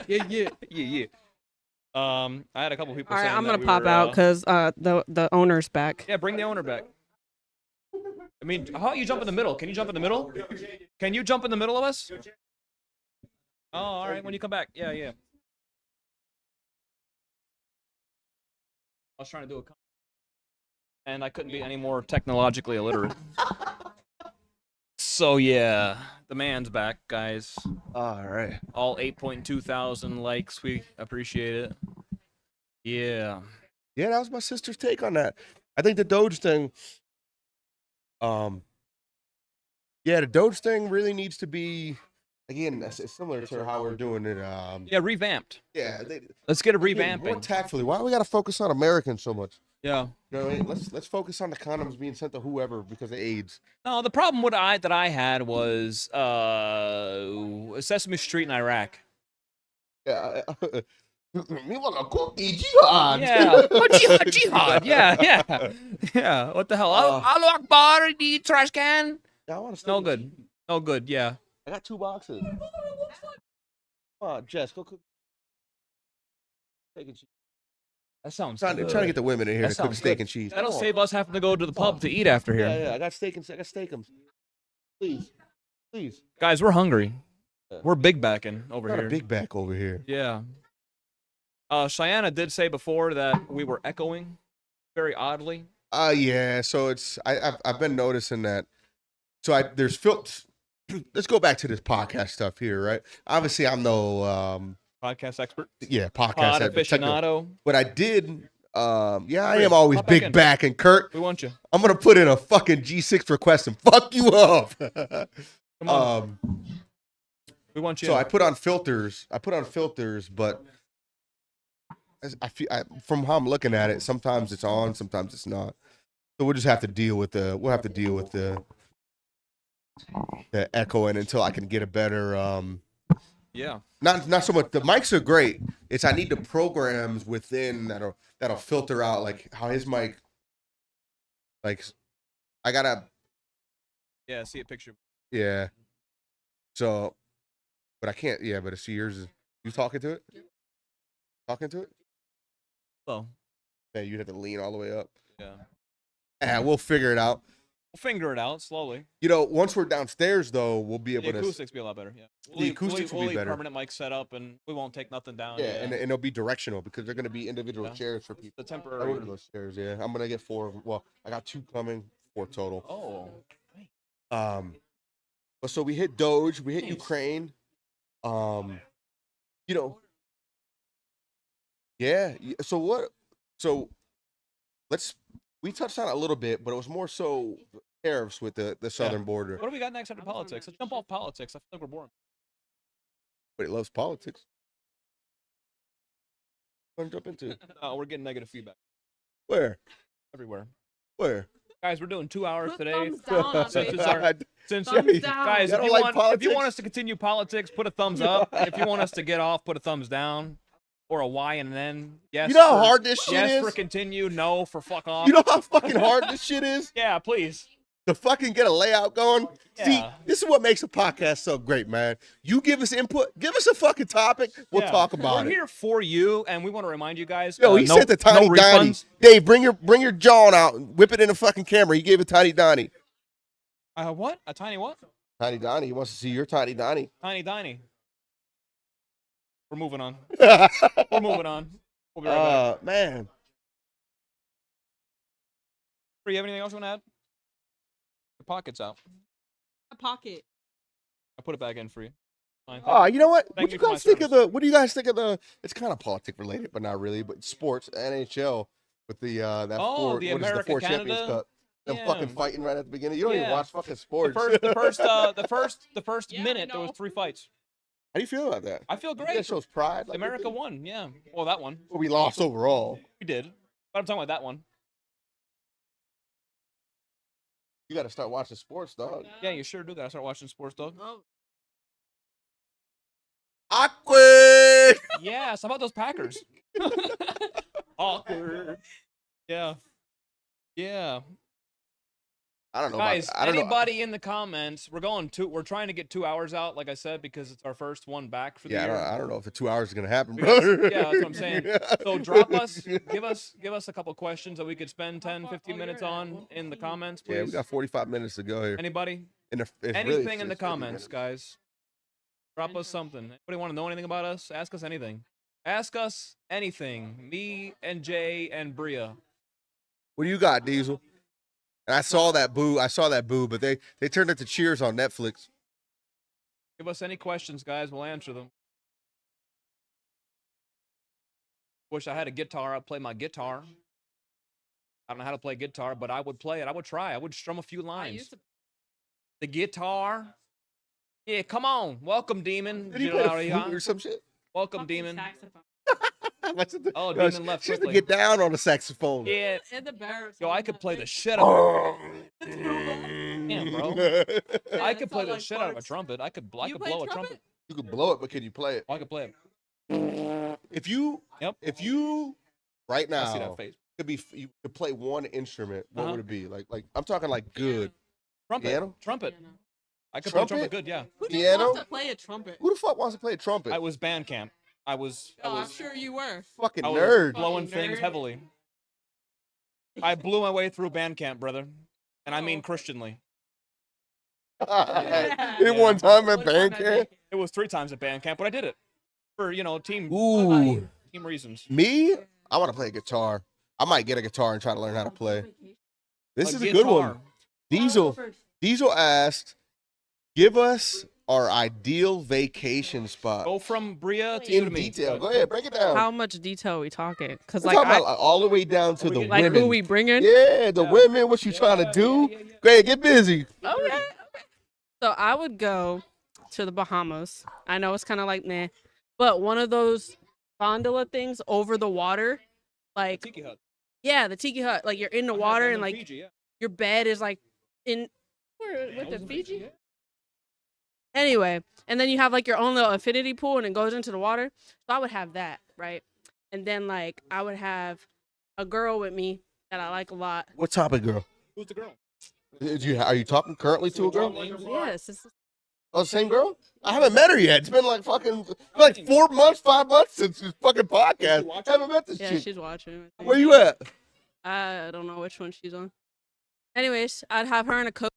Yeah. Yeah. I had a couple people All right, saying I'm that gonna we pop were, out because the owner's back. Yeah, bring the owner back. I mean, how about you jump in the middle? Can you jump in the middle? Can you jump in the middle of us? Oh, all right. When you come back. Yeah. I was trying to do a and I couldn't be any more technologically illiterate. So yeah, the man's back, guys. All right. All 8.2 thousand likes. We appreciate it. Yeah. Yeah, that was my sister's take on that. I think the Doge thing. Yeah, the Doge thing really needs to be. Again, it's similar to how we're doing it. Yeah, revamped. Yeah, Let's get a again, more revamping. tactfully. Why do we got to focus on Americans so much? Yeah. You know what I mean? Let's focus on the condoms being sent to whoever because of AIDS. No, the problem that I had was Sesame Street in Iraq. Yeah. Me want a cookie jihad. Yeah. Oh, jihad. Yeah. What the hell? Allahu Akbar, the trash can. Yeah, I want to. No good. No good. Yeah. I got 2 boxes. Come on, Jess, go cook. Steak and cheese. That sounds Trying good. to get the women in here That to cook sounds steak good. and cheese. That'll Come on. save us having to go to the pub to eat after here. Yeah, I got steak and I got steakums. Please. Guys, we're hungry. Yeah. We're big backing over Got here. a big back over here. Yeah. Cheyenne did say before that we were echoing very oddly. Yeah. So it's I've been noticing that. So there's let's go back to this podcast stuff here, right? Obviously, I'm no Podcast expert. podcast Pod expert, technical. aficionado. But I did. I Chris, am always hop back in. big back and Kurt. We want you. I'm gonna put in a fucking G6 request and fuck you up. Come on. We want you. So I put on filters, but from how I'm looking at it, sometimes it's on, sometimes it's not. So we'll just have to deal with the echoing until I can get a better. Yeah. Not so much. The mics are great. It's I need the programs within that'll filter out like how his mic. Like, I gotta. Yeah. See a picture. Yeah. So, but I can't. Yeah, but see yours is you talking to it. Talking to it. So. Yeah, you'd have to lean all the way up. Yeah. Yeah, we'll figure it out. We'll figure it out slowly. You know, once we're downstairs, though, we'll be The able to. acoustics be a lot better. Yeah. The acoustics will be we'll leave better. Permanent mic set up, and we won't take nothing down. Yeah, and it'll be directional because they're going to be individual Yeah. chairs for people. the I temporary. ordered those chairs. Yeah, I'm gonna get 4 of them. Well, I got 2 coming, 4 total. Oh. But so we hit Doge, we hit Nice. Ukraine. You know. Yeah. So what? So we touched on it a little bit, but it was more so tariffs with the southern border. What do we got next after politics? Let's jump off politics. I feel like we're boring. But he loves politics. What to jump into? No, we're getting negative feedback Where? everywhere. Where? Guys, we're doing 2 hours Put today. thumbs down on Since it. it's our- Since Thumbs down. guys, You if don't you, like want, if you politics? want us to continue politics, put a thumbs up. If you want us to get off, put a thumbs down. Or a Y and an N. Yes. You know how for- hard this shit Yes is? for continue. No for fuck off. You know how fucking hard this shit is? Yeah, please. To fucking get a layout going? See, Yeah. this is what makes a podcast so great, man. You give us input, give us a fucking topic, we'll Yeah. talk about We're it. here for you, and we want to remind you guys. Yo, he no, sent the Tiny no Donnie. refunds. Dave, bring your John out and whip it in the fucking camera. He gave a Tiny Donnie. What? A tiny what? Tiny Donnie, he wants to see your Tiny Donnie. Tiny Diney. We're moving on. We're moving on. We'll be right back. Man. Free, you have anything else you want to add? Your pocket's out. A pocket. I put it back in for you. Fine. Oh, you know what? Thank What you you for my guys think of service. the? What do you guys think of the? It's kind of politic related, but not really. But sports, NHL with the that Oh, the what is it, America, four Champions Canada? Cup. Them Yeah. fucking fighting right at the beginning. You don't even Yeah. watch fucking sports. The first Yeah, I minute there was know. 3 fights. How do you feel about that? I feel You think great. that shows pride. Like, America won, yeah. Well, that one. we lost overall. We did. But I'm talking about that one. You got to start watching sports, dog. Yeah, you sure do that. I start watching sports, dog. Oh, Awkward. Yes, how about those Packers? Awkward. Yeah. Yeah. I don't know. Guys, I don't know. anybody in the comments, we're trying to get 2 hours out, like I said, because it's our first one back for the Yeah, year. I don't know if the 2 hours is gonna happen, We got- bro. yeah, that's what I'm saying. So drop us, give us a couple questions that we could spend 10, 15 minutes on in the comments, please. Yeah, we got 45 minutes to go here. Anybody? And it's Anything really, in the it's 50 comments, minutes. guys. Drop us something. Anybody want to know anything about us? Ask us anything. Ask us anything. Me and Jay and Bria. What do you got, Diesel? And I saw that boo, but they turned it to Cheers on Netflix. Give us any questions, guys. We'll answer them. Wish I had a guitar. I'd play my guitar. I don't know how to play guitar, but I would play it. I would try. I would strum a few I lines. used to. The guitar. Yeah, come on. Welcome, Demon. Did he play the flute or some shit? Welcome, Fucking Demon. saxophone. Oh, No, Demon left she used to quickly. get down on the saxophone. Yeah. And the Barrett. Yo, song I could that play they- the shit out of Damn, bro. Yeah, I that could play sound the like shit out of a farts. trumpet. I could You play blow a trumpet? trumpet. You could blow it, but can you play it? I could play it. If you right I see now that face. you could play one instrument, what Uh-huh. would it be? Like I'm talking like good. Trumpet. Piano? Trumpet. Piano. I could play Trumpet? trumpet good, yeah. Who just Piano? wants to play a trumpet? Who the fuck wants to play a trumpet? I was band camp. I was I'm sure you were. Fucking I was nerd. blowing Fucking things nerd. heavily. I blew my way through band camp, brother. And I mean Oh. Christianly. In one time at One band time camp. It was 3 times at band camp, but I did it. For, team Ooh, team reasons. me? I want to play a guitar. I might get a guitar and try to learn how to play. This is a good guitar. one. Diesel asked, "Give us our ideal vacation spot." Go from Bria to In me. detail. Go ahead, break it down. How much detail are we talking? Because We're like, talking about all the way down to the like women. who we bringing? Yeah, the women. What you trying to do? Go ahead, get busy. Okay. So I would go to the Bahamas. I know it's kind of like nah, but one of those gondola things over the water, like Tiki hut. yeah, the tiki hut. Like you're in the I had water them and in like Fiji, yeah. your bed is like in where I with was the in Fiji. yeah. Anyway, and then you have like your own little infinity pool and it goes into the water. So I would have that, right? And then like I would have a girl with me that I like a lot. What topic, girl? Who's the girl? Are you talking currently to a girl? Yes, Oh, same girl? I haven't met her yet. It's been like fucking 4 months, 5 months since this fucking podcast. I haven't met this yeah, chick. she's watching. I think. Where you at? I don't know which one she's on. Anyways, I'd have her in a coat.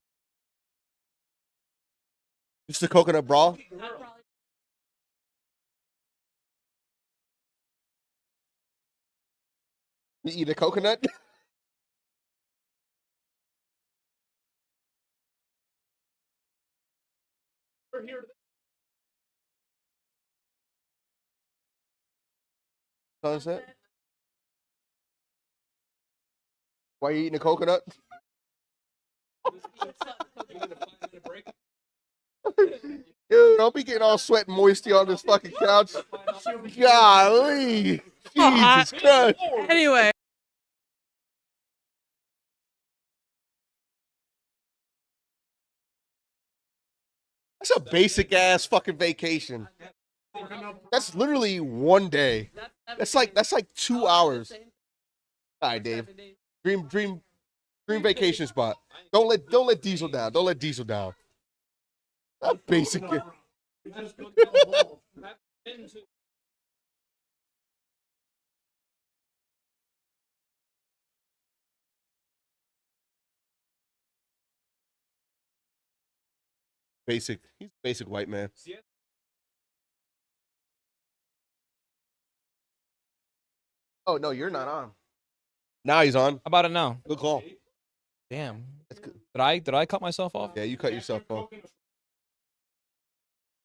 Just the coconut bra? You eat a coconut? Sunset? Why you eating a coconut? Dude, don't be getting all sweat and moisty on this fucking couch. Golly. Jesus Christ. Anyway, That's a basic ass fucking vacation. That's literally one day. That's like 2 hours. All right, Dave. Dream vacation spot. Don't let Diesel down. Don't let Diesel down. That's basic. Basic. He's a basic white man. Oh no, you're not on. Now he's on. How about it now? Good call. Damn. That's good. Did I cut myself off? Yeah, you cut yourself off.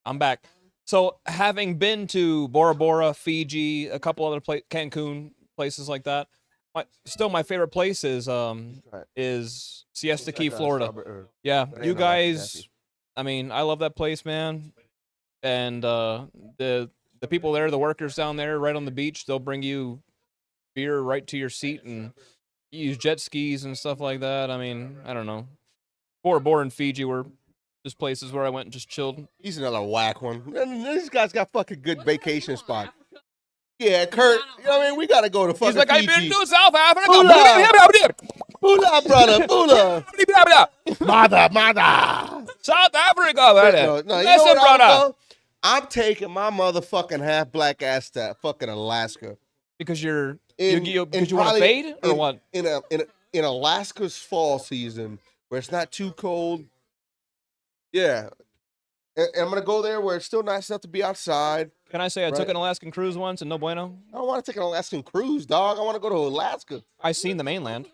I'm back. So having been to Bora Bora, Fiji, a couple other Cancun, places like that, my favorite place is Siesta Key, Florida. Yeah, Banana you Laffy guys. Taffy. I mean, I love that place, man. And the people there, the workers down there, right on the beach, they'll bring you beer right to your seat, and you use jet skis and stuff like that. I mean, I don't know. Bora Bora and Fiji were just places where I went and just chilled. He's another whack one. And this guy's got fucking good vacation spot. Yeah, Kurt. You know what I mean? We gotta go to fucking He's like, I've Fiji. been to South Africa. Bula, brother, bula. Mother. South Africa, No, brother. you know Listen, what brother. I'm taking my motherfucking half black ass to fucking Alaska. Because you In- want in to probably- fade or in- what? In Alaska's fall season, where it's not too cold. Yeah. And I'm gonna go there where it's still nice enough to be outside. Can I say I took Right. an Alaskan cruise once and no bueno? I don't want to take an Alaskan cruise, dog. I want to go to Alaska. I seen the mainland.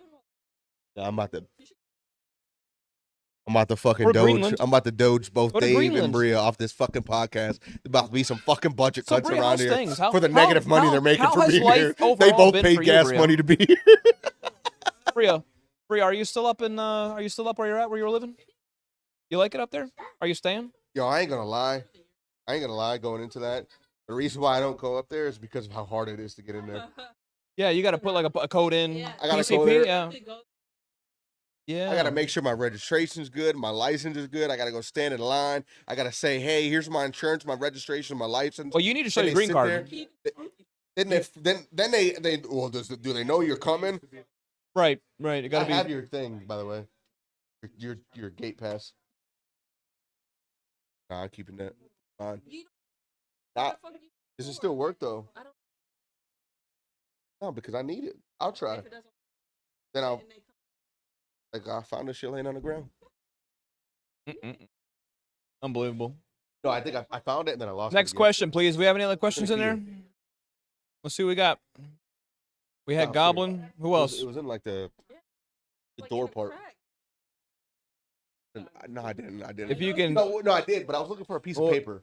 Yeah, I'm about to fucking Or doge. Greenland. I'm about to doge both Go to Dave Greenland. and Bria off this fucking podcast. There's about to be some fucking budget So, cuts Bria, around how's here things? How- for the how- negative money how- they're making how for has being life here. They overall both been pay for you, gas Bria? money to be here. Bria, are you still up in? Are you still up where you're at? Where you're living? You like it up there? Are you staying? Yo, I ain't gonna lie. Going into that, the reason why I don't go up there is because of how hard it is to get in there. Yeah, you got to put like a code in. Yeah. I gotta PCP. go there. Yeah. Yeah. I gotta make sure my registration's good, my license is good. I gotta go stand in line. I gotta say, hey, here's my insurance, my registration, my license. Well, you need to show Then your they green sit card. Then they well, do they know you're coming? Right. Right. You I got to have be. your thing, by the way. Your gate pass. Nah, I'm keeping that. Fine. Nah, does it still work though? I don't- No, because I need it. I'll try. Then I found this shit laying on the ground. Mm-mm. Unbelievable. No, I think I found it and then I lost it. Next again. question, please. We have any other questions in there? Thank Let's see what we got. We had Nah, Goblin. Who It was- else? It was in like the door part. No, I didn't. If you can, No, I did, but I was looking for a piece Well- of paper.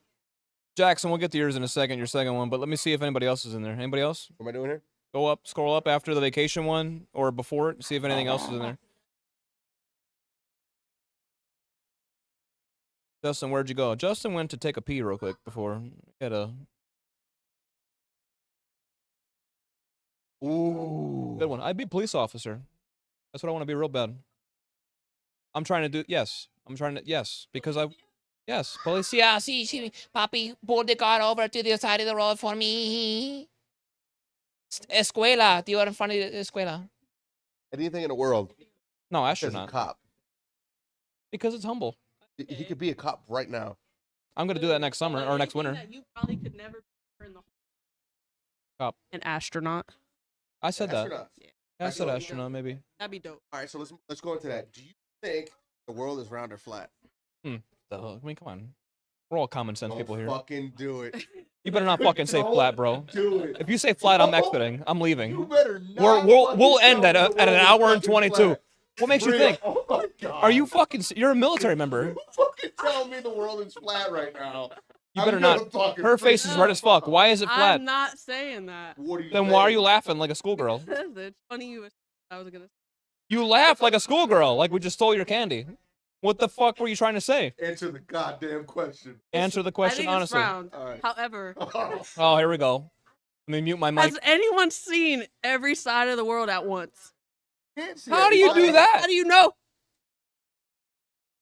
Jackson, we'll get to yours in a second, your second one. But let me see if anybody else is in there. Anybody else? What am I doing here? Go up, scroll up after the vacation one or before it. See if anything else is in there. Justin, where'd you go? Justin went to take a pee real quick before. He had a Ooh. good one. I'd be a police officer. That's what I want to be real bad. I'm trying to do, yes. Yes, because yes, police. Yeah, see, papi, pull the car over to the side of the road for me. Escuela, you are in front of the escuela. Anything in the world. No, As a astronaut. cop. Because it's humble. He could be a cop right now. I'm going to do that next summer or next winter. You probably could never be in the Cop. an astronaut. I said that. Astronaut. Yeah, I said Astronaut. astronaut, maybe. That'd be dope. All right, so let's go into that. Do you think the world is round or flat? The hell? I mean, come on. We're all common sense Don't people here. fucking do it. You better not fucking say Don't flat, bro. Do it. If you say flat, I'm No. exiting. I'm You leaving. better not. We'll fucking end tell at me a, the at an world is hour and fucking 22. flat. What makes you Bria, think? Oh my God. Are you fucking? You're a military member. You fucking tell me the world is flat right now. You I'm better gonna not. fucking Her freak face is out. red as fuck. Why is it flat? I'm not saying that. What are you Then why are saying? you laughing like a schoolgirl? It's funny you. I was gonna. You laugh like a schoolgirl, like we just stole your candy. What the fuck were you trying to say? Answer the goddamn question. Answer the question I think it's honestly. round. All right. However, Oh, here we go. Let me mute my mic. has anyone seen every side of the world at once? Can't see How do you everybody. do that? How do you know?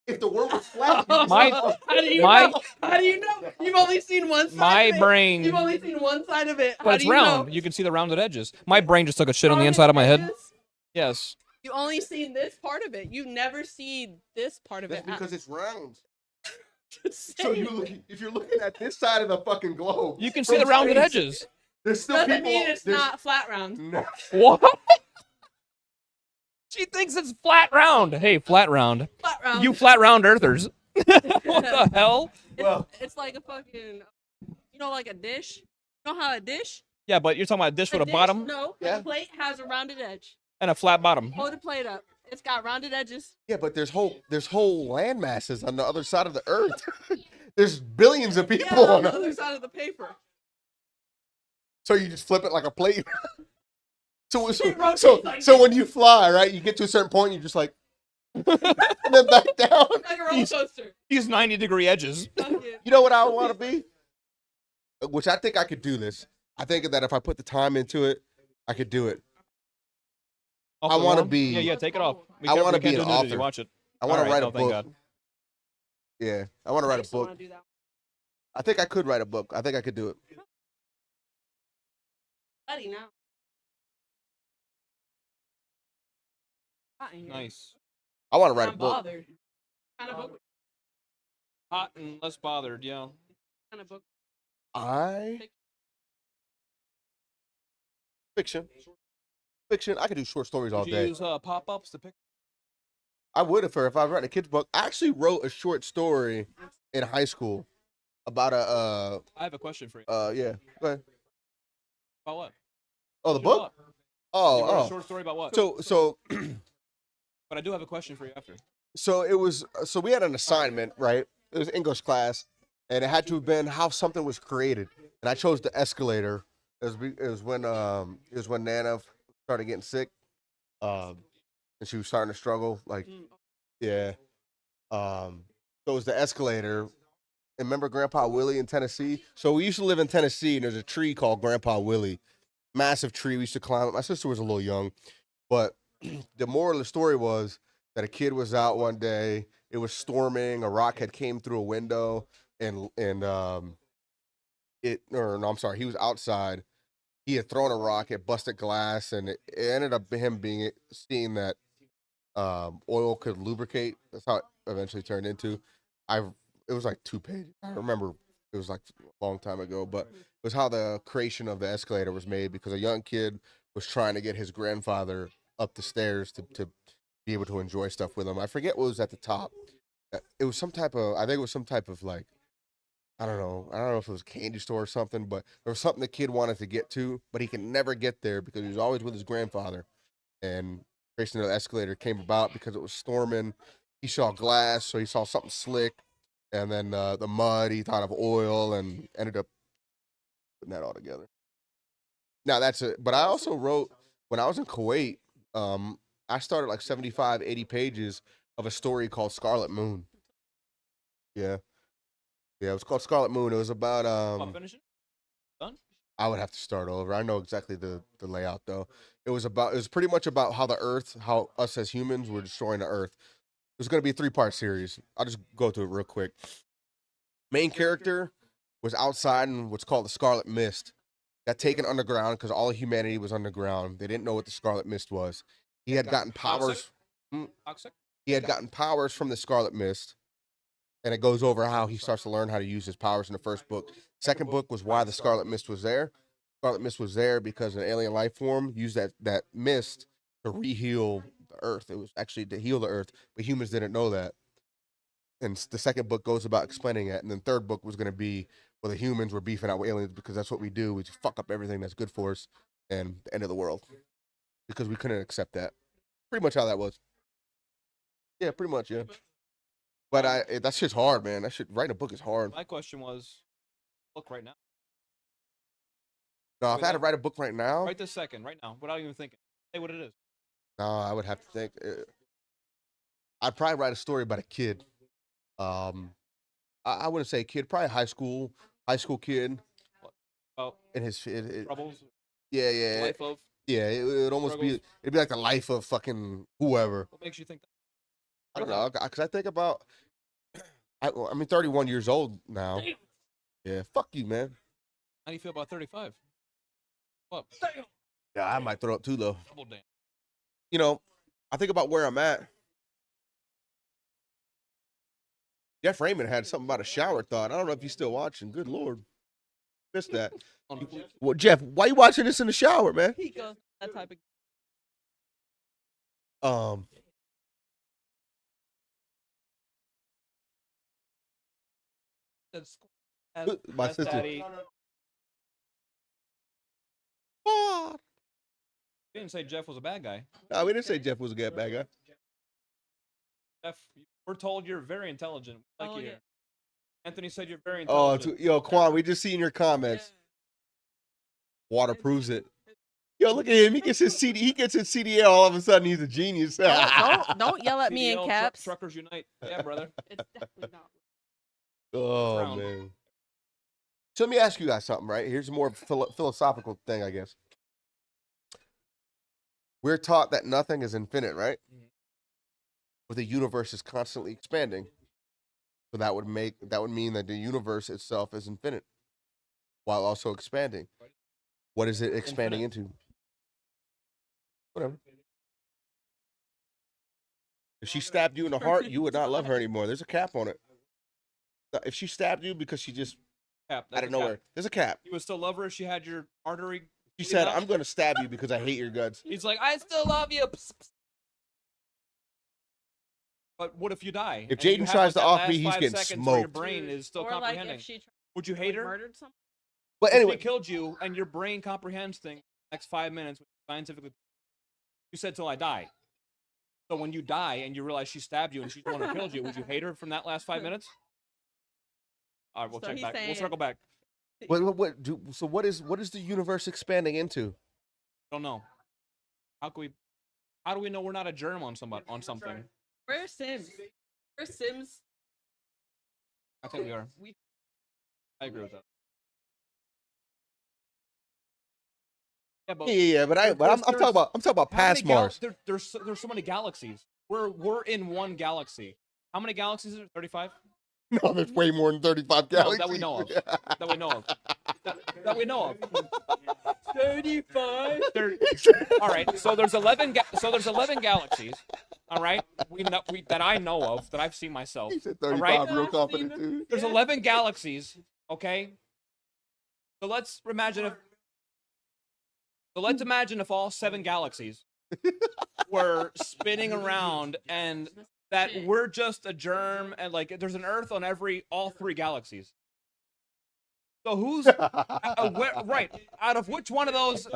If the world was flat, My- How do you My- know? How do you know? You've only seen one side. My of it. brain, You've only seen one side of it. How but it's do you round. Know? You can see the rounded edges. My brain just took a shit on the Rounded inside of my head. edges? Yes. You only seen this part of it. You never see this part of that's it. because it's round. Just So saying. if you're looking at this side of the fucking globe, You can see from the rounded space, edges. There's still doesn't people. mean it's there's- not flat round. No. What? She thinks it's flat round. Hey, flat round. Flat round. You flat round earthers. What the hell? Well, It's like a fucking, like a dish. You know how a dish? Yeah, but you're talking about a dish with a dish- bottom No, Yeah. the plate has a rounded edge. and a flat bottom. Hold the plate up. It's got rounded edges. Yeah, but there's whole land masses on the other side of the earth. There's billions of people Yeah, on on the it. other side of the paper. So you just flip it like a plate. So It rotates like so when you fly, right, you get to a certain point, you're just like, and then back down. Like a roller coaster. These 90-degree edges. Fuck it. You know what I want to be? Which I think I could do this. I think that if I put the time into it, I could do it. Off I the wanna warm? be- Yeah, take it off. I wanna be can't an do nudity. author. Watch it. I want to All right, write a oh, thank book. God. Yeah, I want to write a used to wanna book. do that. I think I could write a book. I think I could do it. Buddy, now. Hot in here. Nice. I want to write a I'm book. bothered. Kind of book. Hot and less bothered, yeah. Kind of book. Fiction. I could do short stories all Did you day. use pop-ups to pick? I would if I was writing a kid's book. I actually wrote a short story in high school about I have a question for you. yeah. Go ahead. About what? Oh, the What's your book? plot? You wrote a Oh, short story about what? So But I do have a question for you after. it was we had an assignment, right? It was English class, and it had to have been how something was created. And I chose the escalator. It was when Nana started getting sick, and she was starting to struggle. Like, yeah. So it was the escalator. And remember Grandpa Willie in Tennessee? So we used to live in Tennessee, and there's a tree called Grandpa Willie, massive tree. We used to climb it. My sister was a little young, but the moral of the story was that a kid was out one day. It was storming. A rock had came through a window, and I'm sorry, he was outside. He had thrown a rock, it busted glass, and it ended up him seeing that oil could lubricate. That's how it eventually turned into. It was like 2 pages. I remember it was like a long time ago, but it was how the creation of the escalator was made because a young kid was trying to get his grandfather up the stairs to be able to enjoy stuff with him. I forget what was at the top. It was some type of, I think it was some type of like, I don't know if it was a candy store or something, but there was something the kid wanted to get to, but he could never get there because he was always with his grandfather. And creation of the escalator came about because it was storming. He saw glass, so he saw something slick, and then the mud, he thought of oil, and ended up putting that all together. Now that's it. But I also wrote, when I was in Kuwait, I started like 75, 80 pages of a story called Scarlet Moon. Yeah. Yeah, it was called Scarlet Moon. It was about Finish it? I would have to start over. I know exactly the layout though. It was pretty much about how the Earth, how us as humans were destroying the Earth. It was gonna be a 3-part series. I'll just go through it real quick. Main character was outside in what's called the Scarlet Mist. Got taken underground because all of humanity was underground. They didn't know what the Scarlet Mist was. He had gotten powers. Toxic? He had gotten powers from the Scarlet Mist. And it goes over how he starts to learn how to use his powers in the first book. Second book was why the Scarlet Mist was there. Scarlet Mist was there because an alien life form used that mist to re-heal the Earth. It was actually to heal the Earth, but humans didn't know that. And the second book goes about explaining it. And then third book was going to be, well, the humans were beefing out with aliens because that's what we do. We just fuck up everything that's good for us and the end of the world. Because we couldn't accept that. Pretty much how that was. Yeah, pretty much, yeah. But that shit's hard, man. Writing a book is hard. My question was, look right now. No, if I had to write a book right now, Right this second, right now, without even thinking. Say what it is. no, I would have to think. I'd probably write a story about a kid. I wouldn't say kid, probably high school kid. About In his, troubles, yeah. life of. Yeah, it would almost be, struggles. it'd be like the life of fucking whoever. What makes you think that? I don't know, because I think about, I'm 31 years old now. Yeah, fuck you, man. How do you feel about 35? What? Yeah, I might throw up too, though. Double damn. You know, I think about where I'm at. Jeff Raymond had something about a shower thought. I don't know if he's still watching. Good Lord. Missed that. Well, Jeff, why you watching this in the shower, man? He goes that type of. My Yes, sister. Daddy. Oh. You didn't say Jeff was a bad guy. No, we didn't say Jeff was a bad guy. We're told you're very intelligent. We like Oh, you yeah. here. Anthony said you're very Oh, intelligent. yo, Quan, we just see in your comments. Water proves it. Yo, look at him. He gets his CD. He gets his CDL. All of a sudden, he's a genius. Don't yell at me in CDL, caps. Truckers Unite. Yeah, brother. It's definitely not. Oh Round. man. So let me ask you guys something. Right here's a more philosophical thing, I guess. We're taught that nothing is infinite, right? Mhm. But the universe is constantly expanding. So that would mean that the universe itself is infinite, while also expanding. What is it expanding into? Whatever. If she stabbed you in the heart, you would not love her anymore. There's a cap on it. If she stabbed you because she just Cap. out of nowhere, there's a cap. You would still love her if she had your artery. She bleeding said, out? "I'm going to stab you because I hate your guts." He's like, I still love you. Psst, psst. But what if you die? If and you Jaden have, tries like, to that off me, last he's 5 getting seconds where your smoked. brain is still Or like comprehending. if she Would you like, hate her? murdered someone. But If anyway, she killed you and your brain comprehends things next 5 minutes scientifically, you said till I die. So when you die and you realize she stabbed you and she's the one who killed you, would you hate her from that last 5 minutes? All right, we'll So check he's back. We'll saying- circle back. so what is the universe expanding into? Don't know. How do we know we're not a germ on something? Where's Sims? Where's Sims? I think we are. I agree with that. Yeah, but Yeah, but I'm talking about how many past Mars. there's so many galaxies. We're in one galaxy. How many galaxies are there? 35? No, there's way more than 35 No, galaxies. that we know of. That we know of. That we know of. 35. All right. So there's 11 galaxies. All right. That I know of, that I've seen myself. He said All 35 right. real confident too. There's 11 galaxies. Okay. So let's imagine if all 7 galaxies were spinning around and that we're just a germ and like there's an Earth on all 3 galaxies. So who's right? Out of which one of those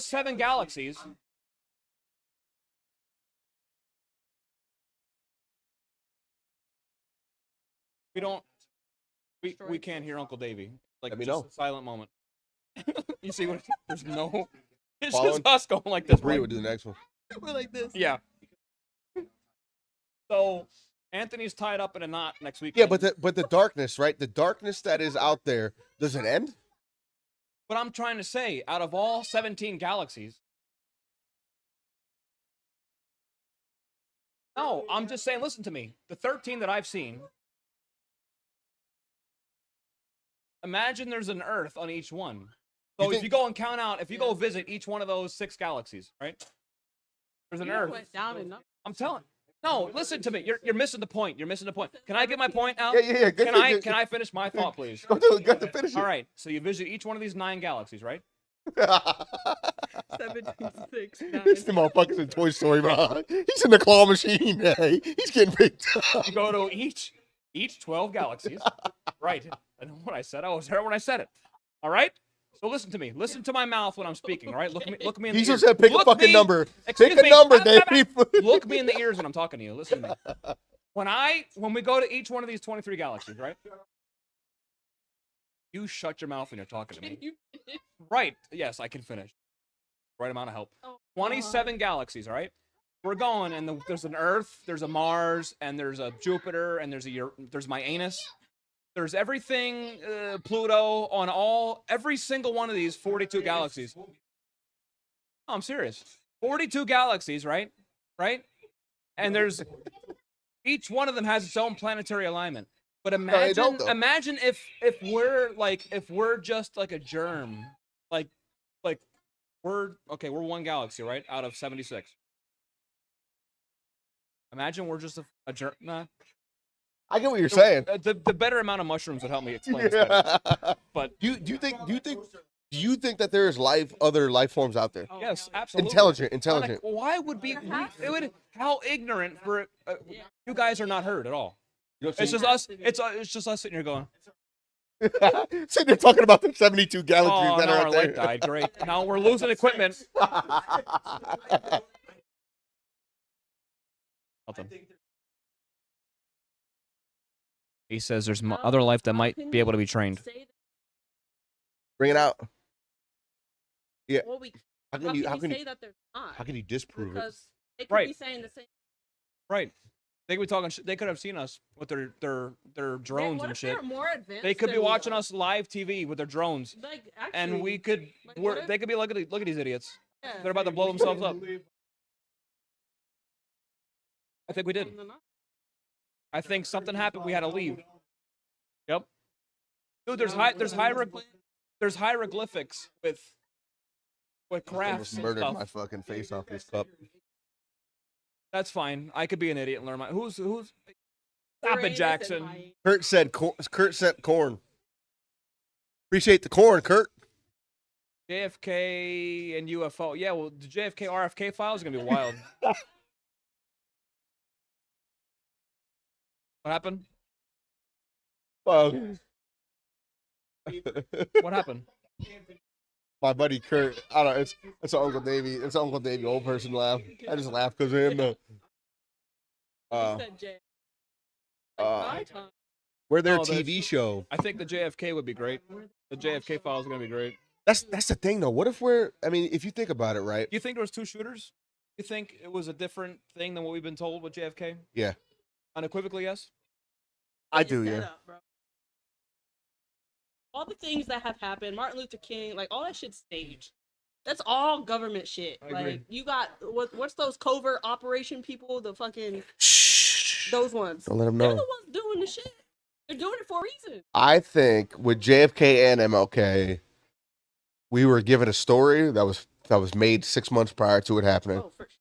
7 galaxies? We can't hear Uncle Davey. Like Let me just know. a silent moment. You see what? There's no. It's Following? just us going like this. Bree Right? would do the next one. We're like this. Yeah. So Anthony's tied up in a knot next week. Yeah, but the darkness, right? The darkness that is out there, does it end? But I'm trying to say, out of all 17 galaxies. No, I'm just saying, listen to me. The 13 that I've seen. Imagine there's an Earth on each one. So if you go and count out, if you go visit each one of those 6 galaxies, right? There's an Earth. Went down and up. I'm telling. No, listen to me. You're missing the point. You're missing the point. Can I get my point out? Yeah. Good, Can I finish my thought, please? Go to finish it. All right. So you visit each one of these 9 galaxies, right? 17, 6, 9. This the motherfucker's in Toy Story, bro. He's in the claw machine. Hey, he's getting picked up. You go to each 12 galaxies. Right. I know what I said. I was there when I said it. All right. So listen to me. Listen to my mouth when I'm speaking. All right. Look me in the He ears. just said pick a Look fucking me- number. Excuse Pick a me. number, Blah, blah, blah. Dave. Look me in the ears when I'm talking to you. Listen to me. When we go to each one of these 23 galaxies, right? You shut your mouth when you're talking to me. You Right. Yes, I can finish. Right amount of help. Oh, 27 galaxies, all right? We're going, and there's an Earth, there's a Mars, and there's a Jupiter, and there's my anus. There's everything, Pluto, on every single one of these 42 galaxies. No, I'm serious. 42 galaxies, right? Right? And there's each one of them has its own planetary alignment. But they don't, though. imagine if we're just like a germ, like we're 1 galaxy, right? Out of 76. Imagine we're just a germ. Nah. I get what you're saying. The better amount of mushrooms would help me explain this better. But do you think that there is other life forms out there? yes, absolutely. Intelligent. Why would be? It would. How ignorant for you guys are not heard at all. You know what I'm It's just us. It's just us sitting here going. saying? Sitting there talking about the 72 galaxies Oh, that now are our out light there. died. Great. Now we're losing equipment. Nothing. He says there's other life that might be able to be trained. Bring it out. Well, we, How how can you? can How you can say you? that there's not? How can you disprove it? Because they could Right. be saying the same. Right. They could be talking. They could have seen us with their drones What and if shit. they're more advanced They could be than we watching are? us live TV with their drones, Like, actually, and we could. like, what if- They could be look at these idiots. yeah. They're about to blow themselves up. I think we did. I think something happened. We had to leave. Yep. Dude, there's hieroglyphics with crafts Almost and murdered stuff. my fucking face off this cup. That's fine. I could be an idiot and learn my. Who's? Stop Uranus it, and Jackson. Hawaii. Kurt said. Kurt sent corn. Appreciate the corn, Kurt. JFK and UFO. Yeah, well, the JFK RFK file is gonna be wild. What happened? Well, What happened? my buddy Kurt. I don't know. It's an Uncle Davey. It's an Uncle Davey old person laugh. I just laugh because of him. Though. He said J. My time. We're their No, that's- TV show. I think the JFK would be great. The JFK file is gonna be great. That's the thing though. What if we're? I mean, if you think about it, right? Do you think there was 2 shooters? You think it was a different thing than what we've been told with JFK? Yeah. Unequivocally, yes. I It's do. set Yeah. up, bro. All the things that have happened, Martin Luther King, like all that shit's staged. That's all government shit. I agree. Like you got what's those covert operation people? The fucking Shh. those ones. Don't let them They're know. the ones doing the shit. They're doing it for a reason. I think with JFK and MLK, we were given a story that was made 6 months prior to it happening. Oh, for sure.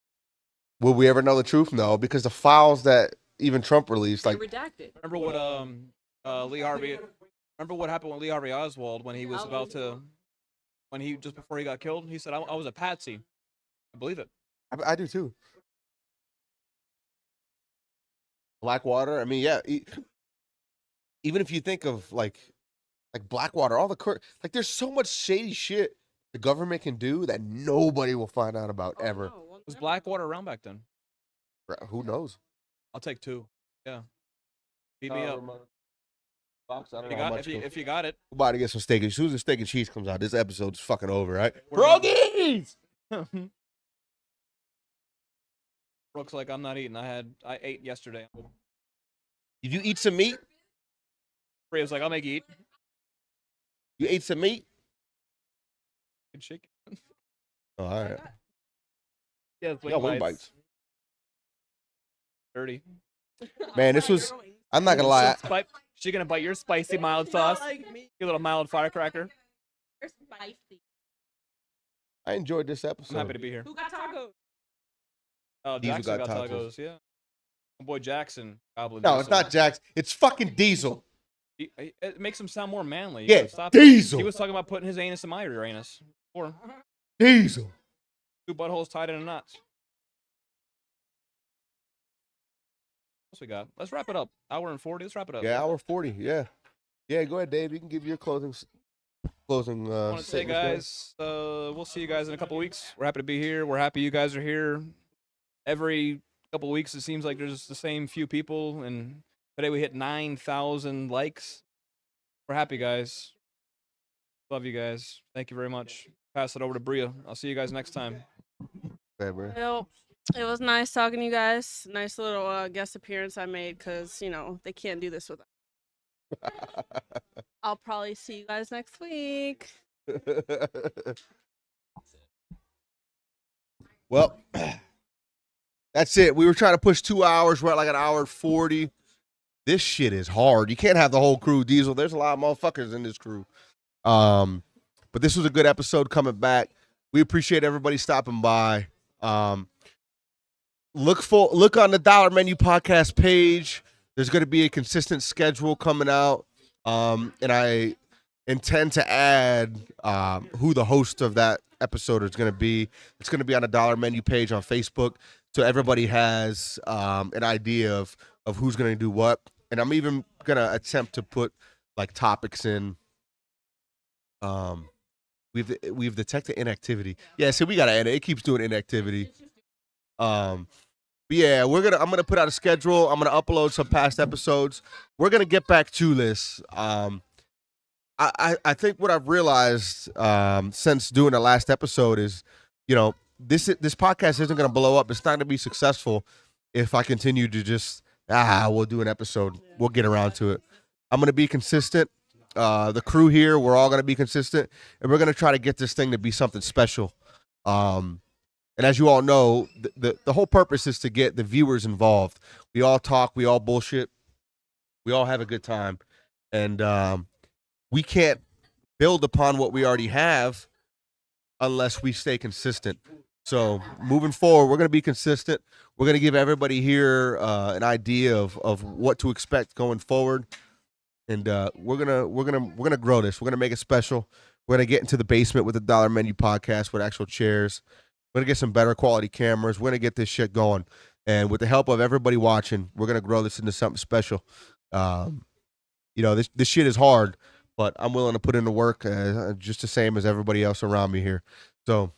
Will we ever know the truth? No, because the files that even Trump released, They like, redacted. Remember what Lee Harvey? Remember what happened with Lee Harvey Oswald when he was about to, when he just before he got killed? He said, "I was a patsy." I believe it. I do too. Blackwater. I mean, yeah. Even if you think of like Blackwater, all the like, there's so much shady shit the government can do that nobody will find out about Oh, ever. no, well, Was never Blackwater around back then? Who knows? I'll take 2. Yeah. Beat me up. Box, I don't If you know how got, much if you got it. We're about to get some steak. As soon as the steak and cheese comes out, this episode's fucking over, right? We're done. Brogies! Brooks like I'm not eating. I ate yesterday. Did you eat some meat? Ray was like, I'll make you eat. You ate some meat? Good shake. Oh, all right. Yeah, it's Yeah, wing bites. Dirty. Man, this was. I'm not gonna lie. She gonna bite your spicy mild sauce. Your little mild firecracker. They're spicy. I enjoyed this I'm episode. happy to be here. Who got tacos? Oh, Diesel Jackson got got tacos. tacos. Yeah. My boy Jackson. Goblin No, Diesel. it's not Jax. It's fucking Diesel. It makes him sound more manly. You Yeah, gotta stop it. Diesel. He was talking about putting his anus in my rear anus. Or Diesel. 2 buttholes tied in a knot. What else we got? Let's wrap it up. Hour and 40. Let's wrap it up. Yeah, hour 40. Yeah. Yeah, go ahead, Dave. You can give your closing. I want to say, statements, guys, we'll see you guys in a couple weeks. We're happy to be here. We're happy you guys are here. Every couple weeks, it seems like there's the same few people, and today we hit 9,000 likes. We're happy, guys. Love you guys. Thank you very much. Pass it over to Bria. I'll see you guys next time. Yeah, bro. Well, it was nice talking to you guys. Nice little guest appearance I made because, they can't do this without. I'll probably see you guys next week. Well, that's it. We were trying to push 2 hours. We're at like an hour and 40. This shit is hard. You can't have the whole crew, Diesel. There's a lot of motherfuckers in this crew. But this was a good episode coming back. We appreciate everybody stopping by. Look on the Dollar Menu Podcast page. There's going to be a consistent schedule coming out. And I intend to add who the host of that episode is going to be. It's going to be on the Dollar Menu page on Facebook, so everybody has an idea of who's going to do what. And I'm even going to attempt to put like topics in. We've detected inactivity. Yeah, so we got to end it. It keeps doing inactivity. But yeah, I'm gonna put out a schedule. I'm gonna upload some past episodes. We're gonna get back to this. I think what I've realized since doing the last episode is, this podcast isn't gonna blow up. It's not gonna be successful if I continue to just we'll do an episode. We'll get around to it. I'm gonna be consistent. The crew here, we're all gonna be consistent, and we're gonna try to get this thing to be something special. And as you all know, the whole purpose is to get the viewers involved. We all talk, we all bullshit, we all have a good time, and we can't build upon what we already have unless we stay consistent. So moving forward, we're going to be consistent. We're going to give everybody here an idea of what to expect going forward, and we're gonna grow this. We're gonna make it special. We're gonna get into the basement with the Dollar Menu podcast with actual chairs. We're gonna get some better quality cameras. We're gonna get this shit going, and with the help of everybody watching, we're gonna grow this into something special. This shit is hard, but I'm willing to put in the work just the same as everybody else around me here. So